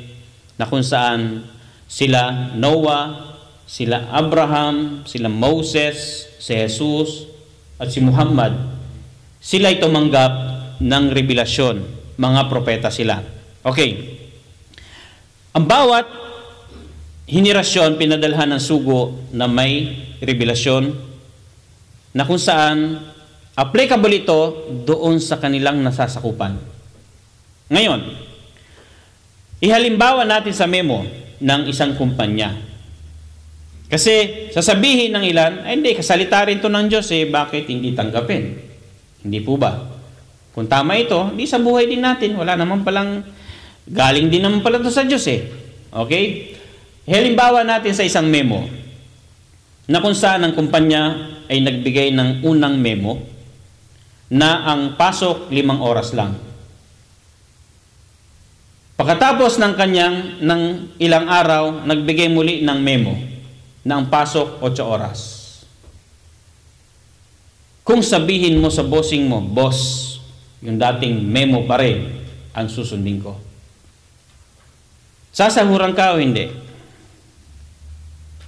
na kung saan sila Noah, sila Abraham, sila Moses, si Jesus, at si Muhammad, sila ay tumanggap ng revelasyon. Mga propeta sila. Okay. Ang bawat henerasyon pinadalhan ng sugo na may revelasyon na kung saan applicable ito doon sa kanilang nasasakupan. Ngayon, ihalimbawa natin sa memo ng isang kumpanya. Kasi sasabihin ng ilan, ay hindi, kasalita rin ito ng Diyos, bakit hindi tanggapin? Hindi po ba? Kung tama ito, di sa buhay din natin, wala naman palang, galing din naman pala ito sa Diyos Okay? Halimbawa natin sa isang memo na kung saan ang kumpanya ay nagbigay ng unang memo na ang pasok 5 oras lang. Pagkatapos ng ilang araw, nagbigay muli ng memo na ang pasok 8 oras. Kung sabihin mo sa bossing mo, boss, yung dating memo pa rin ang susundin ko. Sasahuran ka o hindi?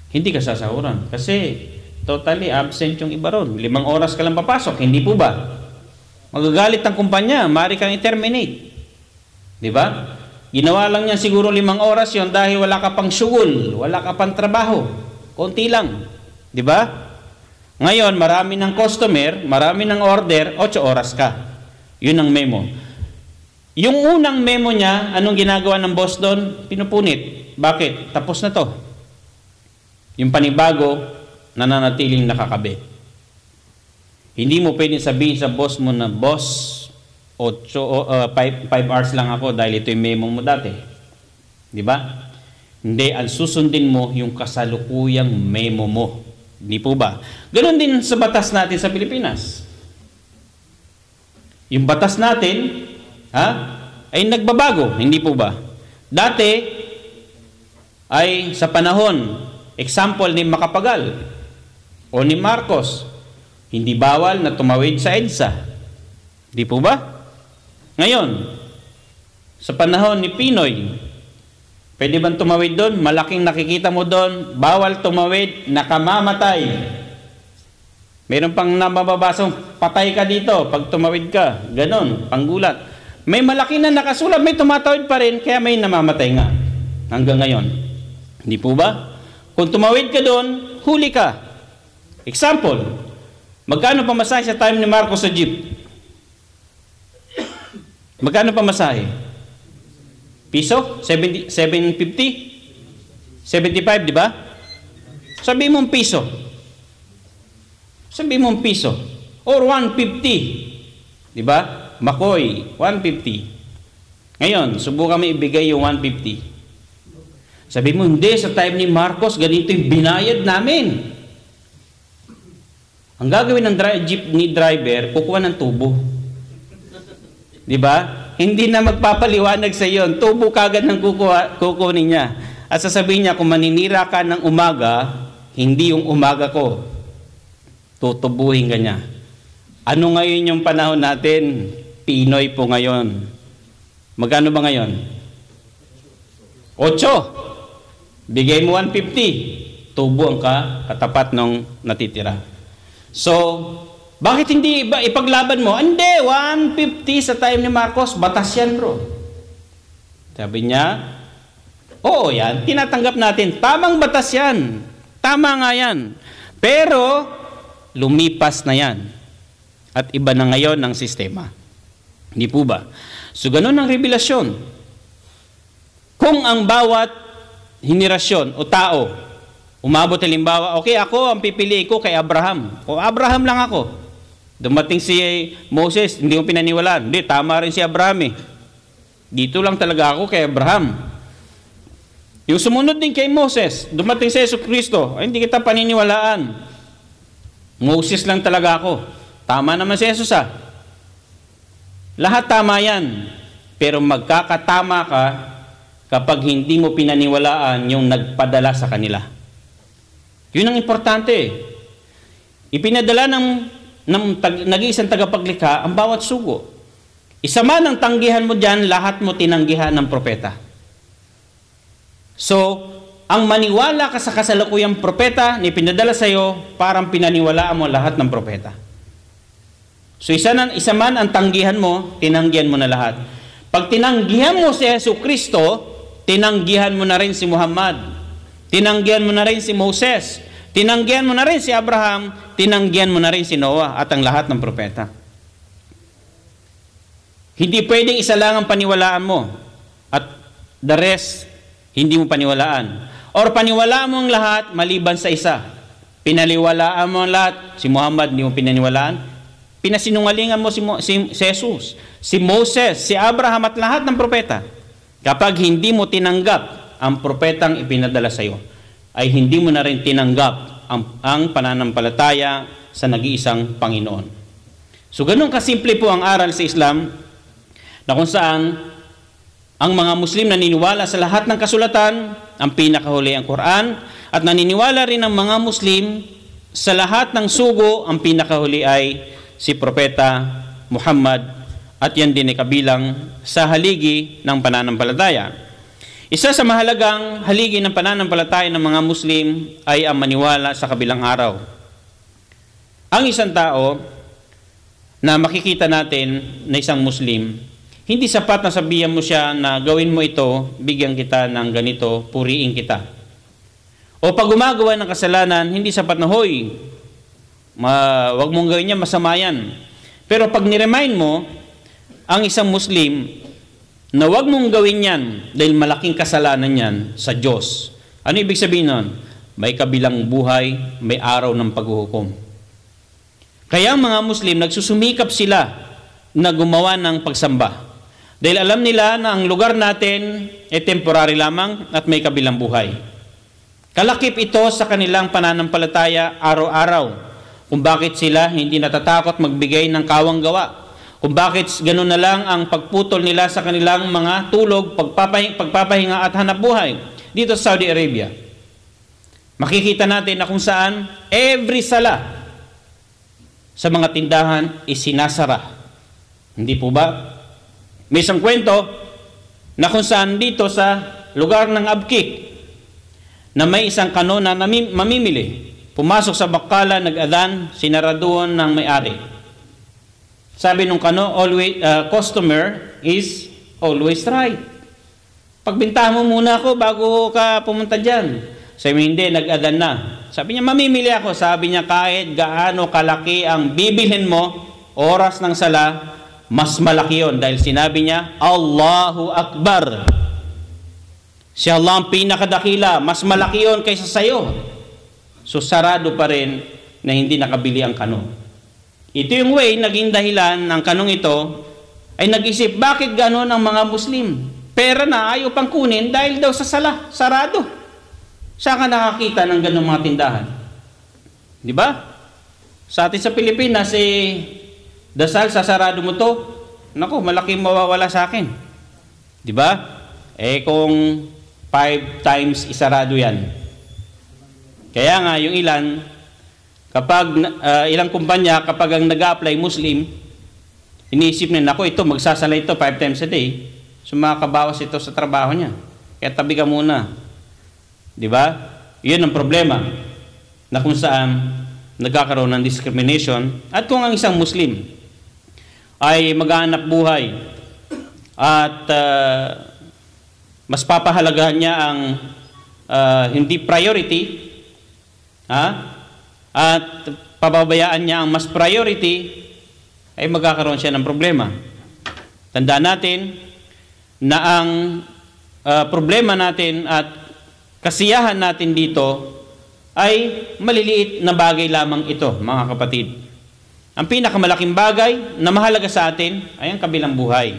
Hindi ka sasahuran kasi totally absent yung iba ron. 5 oras ka lang papasok, hindi po ba? Magagalit ang kumpanya, maaari kang i-terminate. Di ba? Ginawa lang niya siguro 5 oras yon dahil wala ka pang syugol, wala ka pang trabaho. Konti lang. Di ba? Ngayon, marami ng customer, marami ng order, 8 oras ka. Yun ang memo. Yung unang memo niya, anong ginagawa ng boss doon? Pinupunit. Bakit? Tapos na to. Yung panibago, nananatiling nakakabit. Hindi mo pwedeng sabihin sa boss mo na, boss, 5 hours lang ako dahil ito yung memo mo dati. Di ba? Hindi, ang susundin mo yung kasalukuyang memo mo. Hindi po ba? Ganon din sa batas natin sa Pilipinas. Yung batas natin, ay nagbabago. Hindi po ba? Dati, ay sa panahon, example ni Macapagal o ni Marcos, hindi bawal na tumawid sa EDSA. Di po ba? Ngayon, sa panahon ni Pinoy, pwede bang tumawid doon? Malaking nakikita mo doon, bawal tumawid, nakamamatay. Mayroon pang nababasong, patay ka dito pag tumawid ka. Ganon, panggulat. May malaki na nakasulat, may tumatawid pa rin, kaya may namamatay nga. Hanggang ngayon. Hindi po ba? Kung tumawid ka doon, huli ka. Example, magkano pamasahe sa time ni Marcos sa jeep? Magkano pamasahe? Piso? 750? 75, di ba? Sabi mong piso. Sabi mong piso. Or 150. Di ba? Makoy, 150. Ngayon, subukan mo ibigay yung 150. Sabi mo, hindi, sa time ni Marcos, ganito yung binayad namin. Ang gagawin ng jeepney driver, kukuha ng tubo. Di ba? Hindi na magpapaliwanag sa iyo. Tubo kagad ng kukunin niya. At sasabihin niya, kung maninira ka ng umaga, hindi yung umaga ko. Tutubuhin ka niya. Ano ngayon yung panahon natin? Pinoy po ngayon. Magkano ba ngayon? 8. Bigay mo 150. Tubo ang katapat ng natitira. So, bakit hindi ipaglaban mo? Hindi, 150 sa time ni Marcos. Batas yan, bro. Sabi niya, oo yan, tinatanggap natin. Tamang batas yan. Tama nga yan. Pero, lumipas na yan. At iba na ngayon ang sistema. Hindi po ba? So, ganun ang revelasyon. Kung ang bawat henerasyon o tao, umabot halimbawa, okay, ako ang pipili ko kay Abraham. O Abraham lang ako. Dumating si Moses, hindi mo pinaniwalaan. Hindi, tama rin si Abraham eh. Dito lang talaga ako kay Abraham. Yung sumunod din kay Moses, dumating si Jesucristo, ay hindi kita paniniwalaan. Moses lang talaga ako. Tama naman si Jesus ah. Lahat tama yan. Pero magkakatama ka kapag hindi mo pinaniwalaan yung nagpadala sa kanila. Yun ang importante. Ipinadala ng nag-iisang tagapaglikha ang bawat sugo. Isa man ang tanggihan mo dyan, lahat mo tinanggihan ng propeta. So, ang maniwala ka sa kasalukuyang propeta ni pinadala sa iyo, parang pinaniwalaan mo lahat ng propeta. So, isa man ang tanggihan mo, tinanggihan mo na lahat. Pag tinanggihan mo si Jesucristo, tinanggihan mo na rin si Muhammad. Tinanggihan mo na rin si Moses. Tinanggihan mo na rin si Abraham. Tinanggihan mo na rin si Noah at ang lahat ng propeta. Hindi pwedeng isa lang ang paniwalaan mo at the rest, hindi mo paniwalaan. Or paniwalaan mo ang lahat maliban sa isa. Pinaliwalaan mo ang lahat, si Muhammad hindi mo pinaniwalaan. Pinasinungalingan mo si Jesus, si Moses, si Abraham at lahat ng propeta. Kapag hindi mo tinanggap ang propetang ipinadala sa iyo, ay hindi mo na rin tinanggap ang pananampalataya sa nag-iisang Panginoon. So ganun kasimple po ang aral sa Islam, na kung saan ang mga Muslim naniniwala sa lahat ng kasulatan, ang pinakahuli ang Quran, at naniniwala rin ang mga Muslim sa lahat ng sugo, ang pinakahuli ay si Propeta Muhammad, at yan din ay kabilang sa haligi ng pananampalataya. Isa sa mahalagang haligi ng pananampalataya ng mga Muslim ay ang maniwala sa kabilang araw. Ang isang tao na makikita natin na isang Muslim, hindi sapat na sabihan mo siya na gawin mo ito, bigyan kita ng ganito, puriin kita. O pag gumagawa ng kasalanan, hindi sapat na, hoy, wag mong gawin niya, masama yan. Pero pag niremind mo ang isang Muslim na wag mong gawin yan dahil malaking kasalanan yan sa Diyos, ano ibig sabihin nun? May kabilang buhay, may araw ng paghuhukom. Kaya ang mga Muslim, nagsusumikap sila na gumawa ng pagsamba. Dahil alam nila na ang lugar natin ay temporary lamang at may kabilang buhay. Kalakip ito sa kanilang pananampalataya araw-araw. Kung bakit sila hindi natatakot magbigay ng kawang gawa. Kung bakit gano'n na lang ang pagputol nila sa kanilang mga tulog, pagpapahinga at hanap buhay dito sa Saudi Arabia. Makikita natin na kung saan every sala sa mga tindahan isinasara. Hindi po ba? May isang kwento na kung saan dito sa lugar ng Abkik na may isang kano na mamimili. Pumasok sa bakala, nag-adhan, sinara doon ng may-ari. Sabi nung kano, always, customer is always right. Pagbintahan mo muna ako bago ka pumunta dyan. Sabi hindi, nag-adhan na. Sabi niya, mamimili ako. Sabi niya, kahit gaano kalaki ang bibilhin mo, oras ng sala, mas malaki yun. Dahil sinabi niya, Allahu Akbar. Si Allah ang pinakadakila, mas malaki yun kaysa sayo. So sarado pa rin na hindi nakabili ang kano. Ito yung way, naging dahilan ng kanong ito ay nag-isip, bakit gano'n ang mga Muslim? Pera na ayaw pang kunin dahil daw sa sarado. Saan ka nakakita ng gano'ng mga tindahan? Di ba? Sa atin sa Pilipinas, dasal, sasarado mo to, naku, malaking mawawala sa akin. Di ba? Kung 5 times isarado yan. Kaya nga, yung ilan, kapag ilang kumpanya, kapag ang nag-a-apply Muslim, iniisip nila, naku, ito, magsasala ito 5 times a day. So, makakabawas ito sa trabaho niya. Kaya tabi ka muna. Di ba? Yun ang problema. Na kung saan nagkakaroon ng discrimination. At kung ang isang Muslim ay maghahanap buhay at mas papahalagahan niya ang hindi priority, at pababayaan niya ang mas priority, ay magkakaroon siya ng problema. Tandaan natin na ang problema natin at kasiyahan natin dito ay maliliit na bagay lamang ito, mga kapatid. Ang pinakamalaking bagay na mahalaga sa atin ay ang kabilang buhay.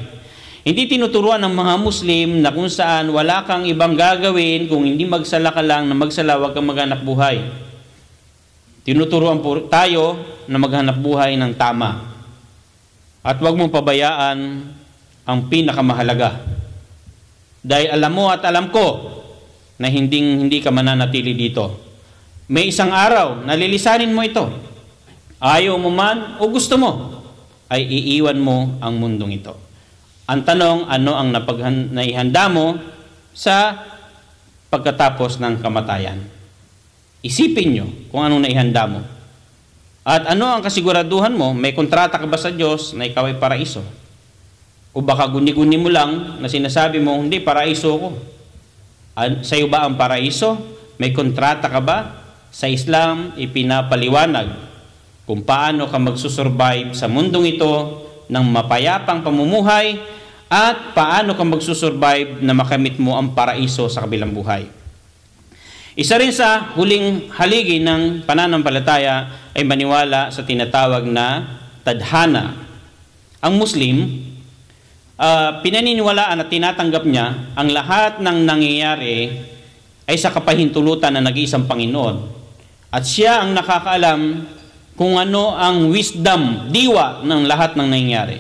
Hindi tinuturuan ng mga Muslim na kung saan wala kang ibang gagawin kung hindi magsala ka lang na magsala, wag kang maghanap buhay. Tinuturuan po tayo na maghanap buhay ng tama. At wag mong pabayaan ang pinakamahalaga. Dahil alam mo at alam ko na hindi ka mananatili dito. May isang araw na lilisanin mo ito. Ayaw mo man o gusto mo, ay iiwan mo ang mundong ito. Ang tanong, ano ang naihanda mo sa pagkatapos ng kamatayan? Isipin nyo kung anong naihanda mo. At ano ang kasiguraduhan mo? May kontrata ka ba sa Diyos na ikaw ay paraiso? O baka guni-guni mo lang na sinasabi mo, hindi, paraiso ko. Sa'yo ba ang paraiso? May kontrata ka ba? Sa Islam, ipinapaliwanag kung paano ka magsusurvive sa mundong ito ng mapayapang pamumuhay at paano ka magsusurvive na makamit mo ang paraiso sa kabilang buhay. Isa rin sa huling haligi ng pananampalataya ay maniwala sa tinatawag na tadhana. Ang Muslim, pinaniniwalaan at tinatanggap niya ang lahat ng nangyayari ay sa kapahintulutan na nag-iisang Panginoon. At siya ang nakakaalam kung ano ang wisdom, diwa ng lahat ng nangyayari.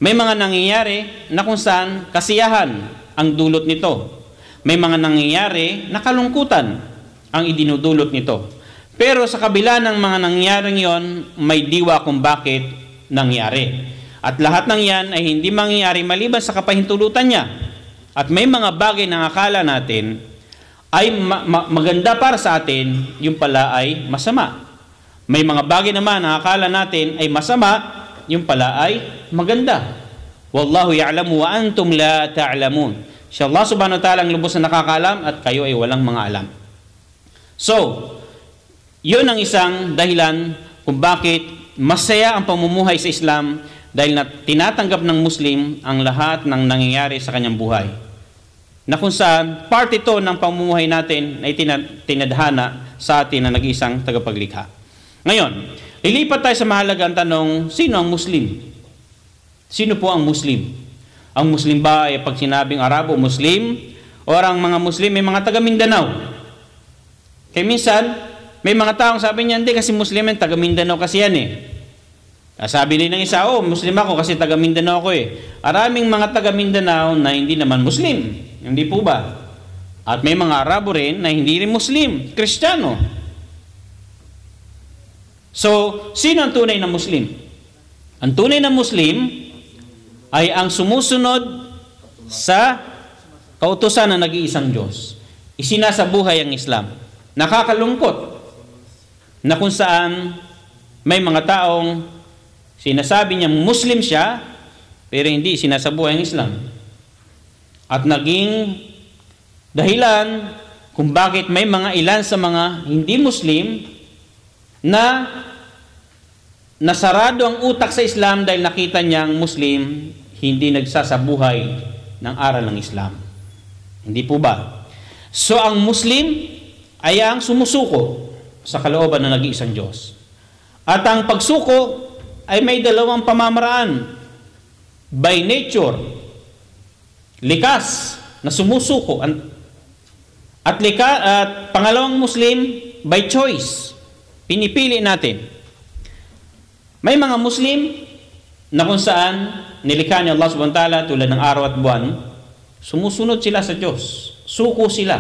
May mga nangyayari na kung saan kasiyahan ang dulot nito. May mga nangyayari na kalungkutan ang idinudulot nito. Pero sa kabila ng mga nangyaring yon, may diwa kung bakit nangyari. At lahat ng yan ay hindi mangyayari maliban sa kapahintulutan niya. At may mga bagay na akala natin ay maganda para sa atin, yung pala ay masama. May mga bagay naman na akala natin ay masama, yung pala ay maganda. Wallahu ya'lamu wa antum la ta'lamun. Si Allah subhanahu wa ta'ala ang lubos na nakakaalam at kayo ay walang mga alam. So, yun ang isang dahilan kung bakit masaya ang pamumuhay sa Islam dahil tinatanggap ng Muslim ang lahat ng nangyayari sa kanyang buhay. Na kung saan part ito ng pamumuhay natin ay tinadhana sa atin na nag-isang tagapaglikha. Ngayon, lilipat tayo sa mahalagang tanong, sino ang Muslim? Sino po ang Muslim? Ang Muslim ba ay pag sinabing Arabo, Muslim? O ang mga Muslim ay mga taga Mindanao? Kaya minsan, may mga taong sabi niya, hindi kasi Muslim yan, taga Mindanao kasi yan eh. Sabi din ng isa, Muslim ako kasi taga Mindanao ako eh. Araming mga taga Mindanao na hindi naman Muslim. Hindi po ba? At may mga Arabo rin na hindi rin Muslim, Kristiyano. So, sino ang tunay na Muslim? Ang tunay na Muslim ay ang sumusunod sa kautusan ng nag-iisang Diyos. Isinasabuhay ang Islam. Nakakalungkot na kung saan may mga taong sinasabi niya Muslim siya, pero hindi sinasabuhay ang Islam. At naging dahilan kung bakit may mga ilan sa mga hindi Muslim na nasarado ang utak sa Islam dahil nakita niyang Muslim hindi nagsasabuhay ng aral ng Islam. Hindi po ba? So ang Muslim ay ang sumusuko sa kalooban ng nag-iisang Diyos. At ang pagsuko ay may dalawang pamamaraan. by nature, likas na sumusuko. At pangalawang Muslim by choice, pinipili natin. May mga Muslim na kung saan nilikha ni Allah subhanahu wa ta'ala tulad ng araw at buwan, sumusunod sila sa Diyos, suko sila.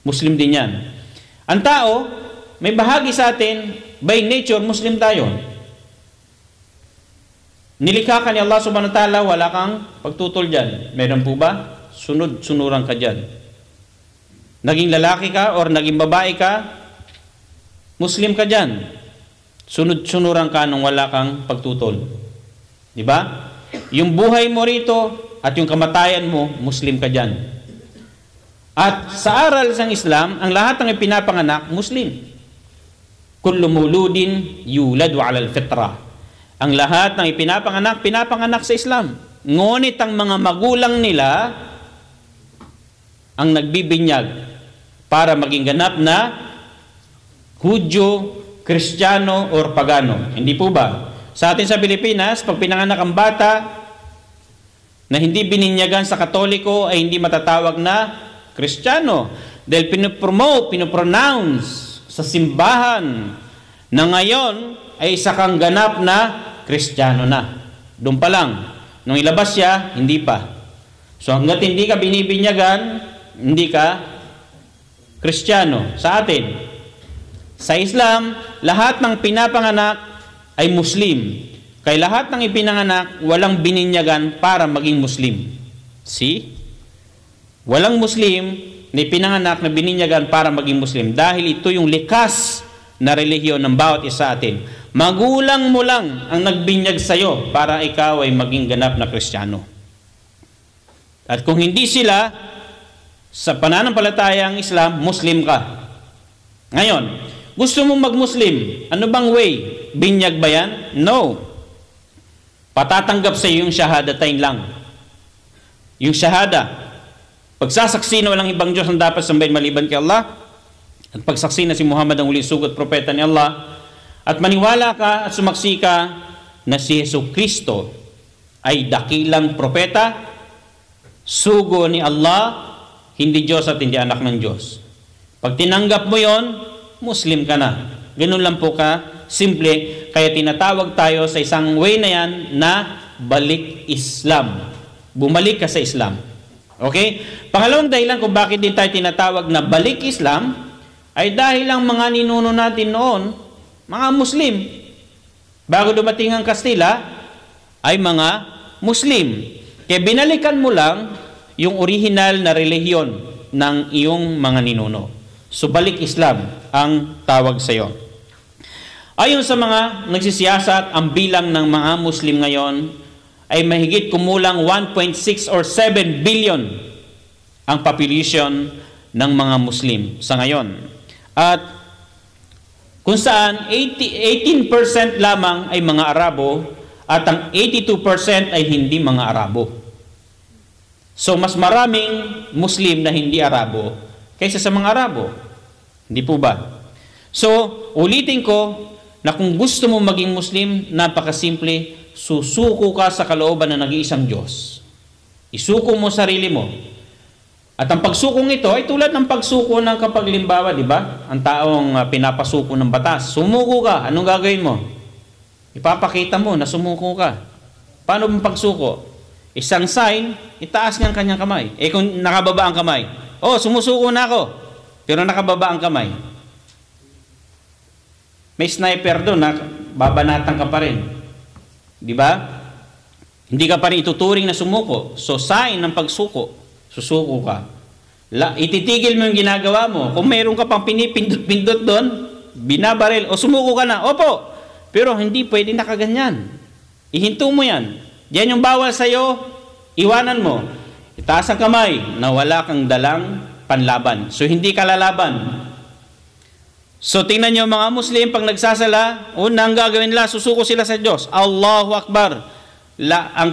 Muslim din yan. Ang tao, may bahagi sa atin, by nature, Muslim tayo. Nilikha ka ni Allah subhanahu wa ta'ala, wala kang pagtutol dyan. Meron po ba? Sunod-sunuran ka dyan. Naging lalaki ka or naging babae ka, Muslim ka dyan. Sunod-sunuran ka nung wala kang pagtutol. Diba? Yung buhay mo rito at yung kamatayan mo, Muslim ka dyan. At sa aral ng Islam, ang lahat ng ipinapanganak, Muslim. Kullu muludin yuladu ala al-fitra. Ang lahat ng pinapanganak sa Islam. Ngunit ang mga magulang nila ang nagbibinyag para maging ganap na Hudyo, Kristiyano, or Pagano. Hindi po ba? Sa atin sa Pilipinas, pag pinanganak ang bata na hindi bininyagan sa Katoliko ay hindi matatawag na Kristiyano. Dahil pinopronounce sa simbahan na ngayon ay isa kang ganap na Kristiyano na. Doon pa lang. Nung ilabas siya, hindi pa. So hanggat hindi ka binibinyagan, hindi ka Kristiyano. Sa atin, sa Islam, lahat ng pinapanganak ay Muslim. Kaya lahat ng ipinanganak, walang bininyagan para maging Muslim. See? Walang Muslim na ipinanganak na bininyagan para maging Muslim. Dahil ito yung likas na relihiyon ng bawat isa atin. Magulang mo lang ang nagbinyag sa'yo para ikaw ay maging ganap na Kristiyano. At kung hindi sila, sa pananampalatayang Islam, Muslim ka. Ngayon, gusto mong mag-Muslim, ano bang way? Binyag ba yan? No. Patatanggap sa iyo yung shahadatain lang. Yung shahada. Pagsasaksi na walang ibang Diyos ang dapat sambahin maliban kay Allah, at pagsaksi na si Muhammad ang huling sugo at propeta ni Allah, at maniwala ka at sumaksi ka na si Jesucristo ay dakilang propeta, sugo ni Allah, hindi Diyos at hindi anak ng Diyos. Pag tinanggap mo yon, Muslim ka na. Ganun lang po ka, simple. Kaya tinatawag tayo sa isang way na yan na balik Islam. Bumalik ka sa Islam. Okay? Pangalawang dahilan kung bakit din tayo tinatawag na balik Islam ay dahil ang mga ninuno natin noon, mga Muslim. Bago dumating ang Kastila, ay mga Muslim. Kaya binalikan mo lang yung original na relihiyon ng iyong mga ninuno. So balik Islam ang tawag sa iyo. Ayon sa mga nagsisiyasat, ang bilang ng mga Muslim ngayon ay mahigit kumulang 1.6 or 7 billion ang population ng mga Muslim sa ngayon. At kung saan 18% lamang ay mga Arabo at ang 82% ay hindi mga Arabo. So mas maraming Muslim na hindi Arabo kaysa sa mga Arabo. Hindi po ba? So ulitin ko na kung gusto mo maging Muslim, napakasimple, susuko ka sa kalooban ng nag-iisang Diyos. Isuko mo sarili mo. At ang pagsukong ito ay tulad ng pagsuko ng kapag limbawa, di ba? Ang taong pinapasuko ng batas. Sumuko ka. Anong gagawin mo? Ipapakita mo na sumuko ka. Paano mong pagsuko? Isang sign, itaas niya ang kanyang kamay. Eh kung nakababa ang kamay, sumusuko na ako. Pero nakababa ang kamay. May sniper doon na babanatan ka pa rin. Di ba? Hindi ka pa rin ituturing na sumuko. So sign ng pagsuko. Susuko ka. Ititigil mo yung ginagawa mo. Kung mayroon ka pang pinipindot-pindot doon, binabaril, sumuko ka na. Opo. Pero hindi pwede nakaganyan. Ihinto mo yan. Yan yung bawal sa'yo, iwanan mo. Itaas ang kamay na wala kang dalang panlaban. So hindi ka lalaban. So tingnan nyo mga Muslim, pag nagsasala, unang gagawin nila, susuko sila sa Diyos. Allahu Akbar.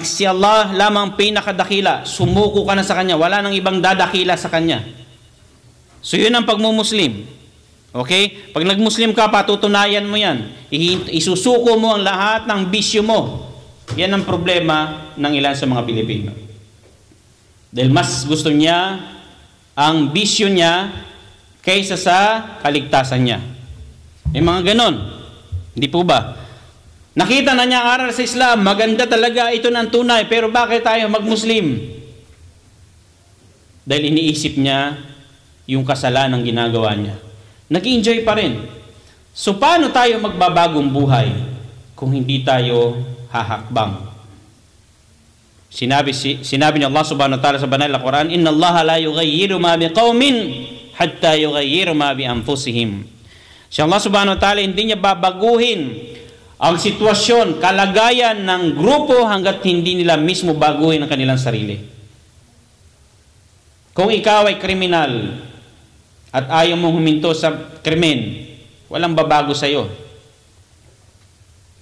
Si Allah lamang pinakadakila. Sumuko ka na sa Kanya. Wala nang ibang dadakila sa Kanya. So yun ang pagmumuslim. Okay? Pag nagmuslim ka, patutunayan mo yan. Isusuko mo ang lahat ng bisyo mo. Yan ang problema ng ilan sa mga Pilipino. Dahil mas gusto niya ang bisyo niya kaysa sa kaligtasan niya. May mga ganon. Hindi po ba? Nakita na niya ang aral sa Islam, maganda talaga, ito ng tunay, pero bakit tayo mag-Muslim? Dahil iniisip niya yung kasalanan ginagawa niya. Nag-enjoy pa rin. So paano tayo magbabagong buhay kung hindi tayo hahakbang? Sinabi ni Allah subhanahu wa ta'ala sa banal na Quran, Inna Allah la yughayyiru ma biqawmin hatta yughayyiru ma bi anfusihim. Si Allah subhanahu wa ta'ala hindi niya babaguhin ang sitwasyon, kalagayan ng grupo hanggat hindi nila mismo baguhin ang kanilang sarili. Kung ikaw ay kriminal at ayaw mong huminto sa krimen, walang babago sa iyo.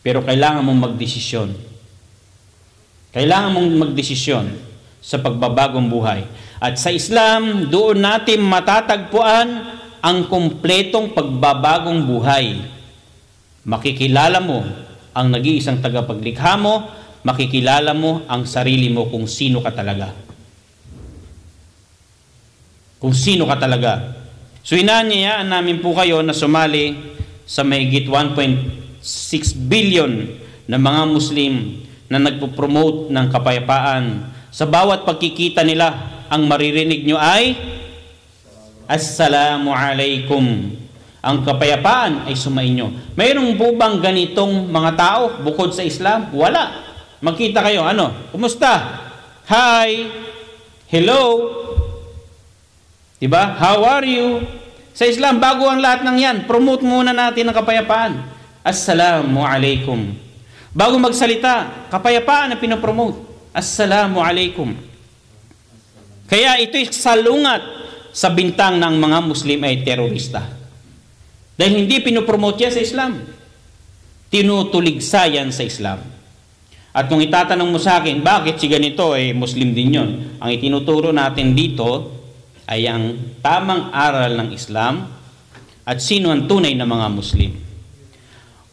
Pero kailangan mong magdesisyon. Kailangan mong magdesisyon sa pagbabagong buhay. At sa Islam, doon natin matatagpuan ang kumpletong pagbabagong buhay. Makikilala mo ang nag-iisang tagapaglikha mo, makikilala mo ang sarili mo kung sino ka talaga. Kung sino ka talaga. So inaanyayaan namin po kayo na sumali sa mahigit 1.6 billion na mga Muslim na nagpo-promote ng kapayapaan. Sa bawat pagkikita nila, ang maririnig nyo ay Assalamu alaikum. Ang kapayapaan ay sumainyo. Mayroong po bang ganitong mga tao bukod sa Islam? Wala. Magkita kayo, ano? Kumusta? Hi. Hello. Diba? How are you? Sa Islam, bago ang lahat ng yan, promote muna natin ang kapayapaan. Assalamu alaikum. Bago magsalita, kapayapaan na pinopromote. Assalamu alaikum. Kaya ito'y salungat sa bintang ng mga Muslim ay terorista. Dahil hindi pinopromote yan sa Islam. Tinutuligsa yan sa Islam. At kung itatanong mo sa akin, bakit si ganito ay Muslim din yon? Ang itinuturo natin dito ay ang tamang aral ng Islam at sino ang tunay na mga Muslim.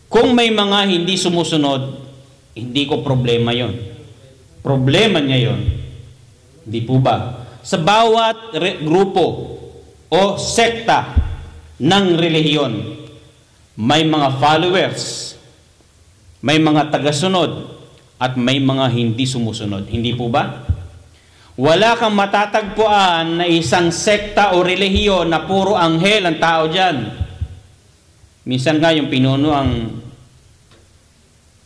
Kung may mga hindi sumusunod, hindi ko problema yon. Problema niya yon. Hindi po ba? Sa bawat grupo o sekta ng relihiyon, may mga followers, may mga tagasunod, at may mga hindi sumusunod. Hindi po ba? Wala kang matatagpuan na isang sekta o relihiyon na puro anghel ang tao dyan. Minsan nga yung pinuno ang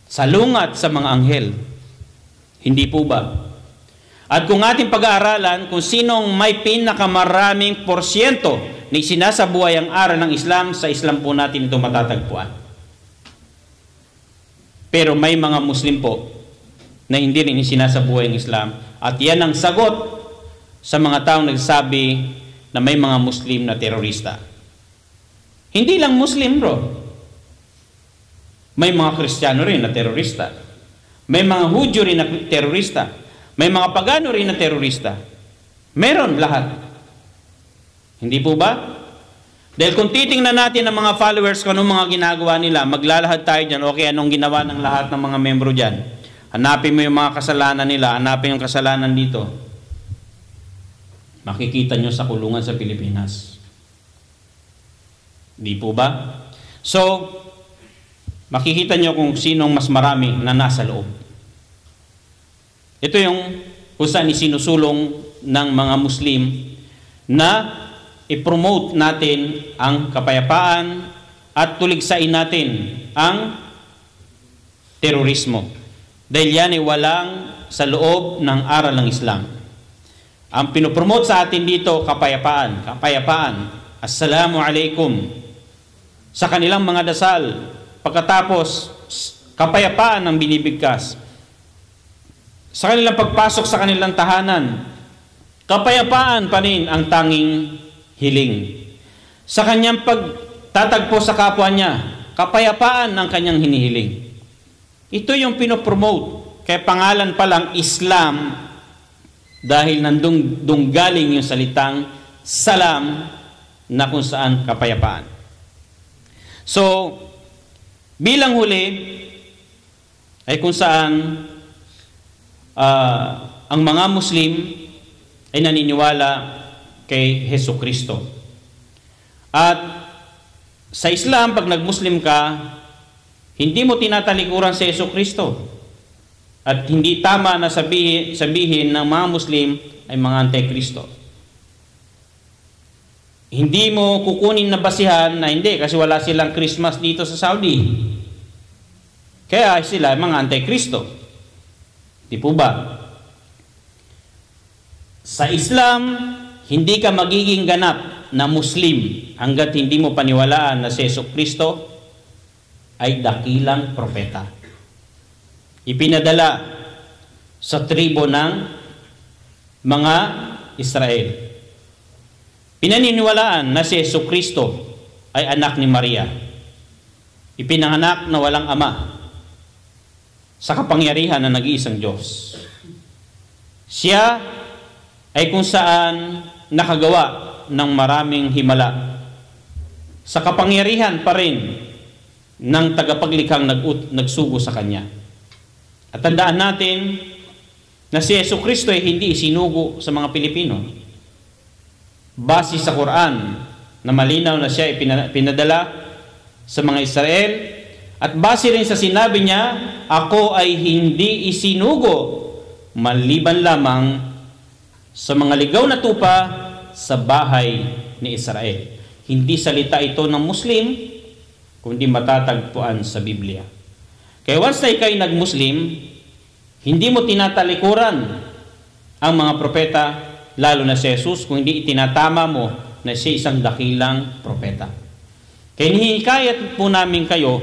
salungat sa mga anghel. Hindi po ba? At kung ating pag-aaralan kung sinong may pinakamaraming porsyento na sinasabuhay ang aral ng Islam, sa Islam po natin ito matatagpuan. Pero may mga Muslim po na hindi rin sinasabuhay ang Islam. At yan ang sagot sa mga taong nagsabi na may mga Muslim na terorista. Hindi lang Muslim, bro. May mga Kristiyano rin na terorista. May mga Hudyo rin na terorista. May mga pagano rin na terorista. Meron lahat. Hindi po ba? Dahil kung titingnan natin ang mga followers kung anong mga ginagawa nila, maglalahad tayo dyan, okay, anong ginawa ng lahat ng mga membro dyan? Hanapin mo yung mga kasalanan nila, hanapin yung kasalanan dito. Makikita nyo sa kulungan sa Pilipinas. Hindi po ba? So, makikita nyo kung sinong mas marami na nasa loob. Ito yung kung saan isinusulong ng mga Muslim na i-promote natin ang kapayapaan at tuligsain natin ang terorismo. Dahil yan ay walang sa loob ng aral ng Islam. Ang pinopromote sa atin dito, kapayapaan. Kapayapaan. Assalamu alaikum. Sa kanilang mga dasal, pagkatapos, kapayapaan ang binibigkas. Sa kanilang pagpasok sa kanilang tahanan, kapayapaan pa rin ang tanging hiling. Sa kanyang pagtatagpo sa kapwa niya, kapayapaan ang kanyang hinihiling. Ito yung pinopromote. Kaya pangalan pa lang Islam dahil nandung galing yung salitang salam na kung saan kapayapaan. So, bilang huli ay kung saan ang mga Muslim ay naniniwala kay Hesukristo. At sa Islam, pag nag-Muslim ka, hindi mo tinatalikuran si Hesukristo. At hindi tama na sabihin ng mga Muslim ay mga antikristo. Hindi mo kukunin na basihan na hindi kasi wala silang Christmas dito sa Saudi. Kaya sila ay mga antikristo. Di po ba? Sa Islam, hindi ka magiging ganap na Muslim hanggat hindi mo paniwalaan na si Hesukristo ay dakilang propeta. Ipinadala sa tribo ng mga Israel. Pinaniniwalaan na si Hesukristo ay anak ni Maria. Ipinanganak na walang ama sa kapangyarihan ng nag-iisang Diyos. Siya ay kung saan nakagawa ng maraming himala sa kapangyarihan pa rin ng tagapaglikhang nagsugo sa Kanya. At tandaan natin na si Hesukristo ay hindi isinugo sa mga Pilipino. Base sa Quran na malinaw na siya ay pinadala sa mga Israel at base rin sa sinabi niya, ako ay hindi isinugo maliban lamang sa mga ligaw na tupa sa bahay ni Israel. Hindi salita ito ng Muslim, kundi matatagpuan sa Biblia. Kaya once na ikaw'y nag-Muslim, hindi mo tinatalikuran ang mga propeta, lalo na si Jesus, kung hindi itinatama mo na siya isang dakilang propeta. Kaya hinihikayat po namin kayo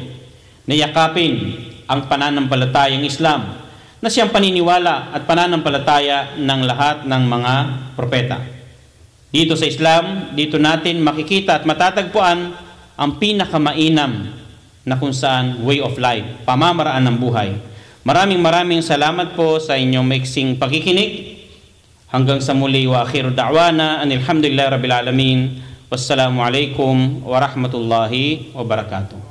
na yakapin ang pananampalatayang Islam na siyang paniniwala at pananampalataya ng lahat ng mga propeta. Dito sa Islam, dito natin makikita at matatagpuan ang pinakamainam na kung saan way of life, pamamaraan ng buhay. Maraming salamat po sa inyong maiksing pakikinig. Hanggang sa muli, wa akhiru da'wana anil hamdulillahi rabbil alamin. Wassalamu alaikum wa rahmatullahi wa barakatuh.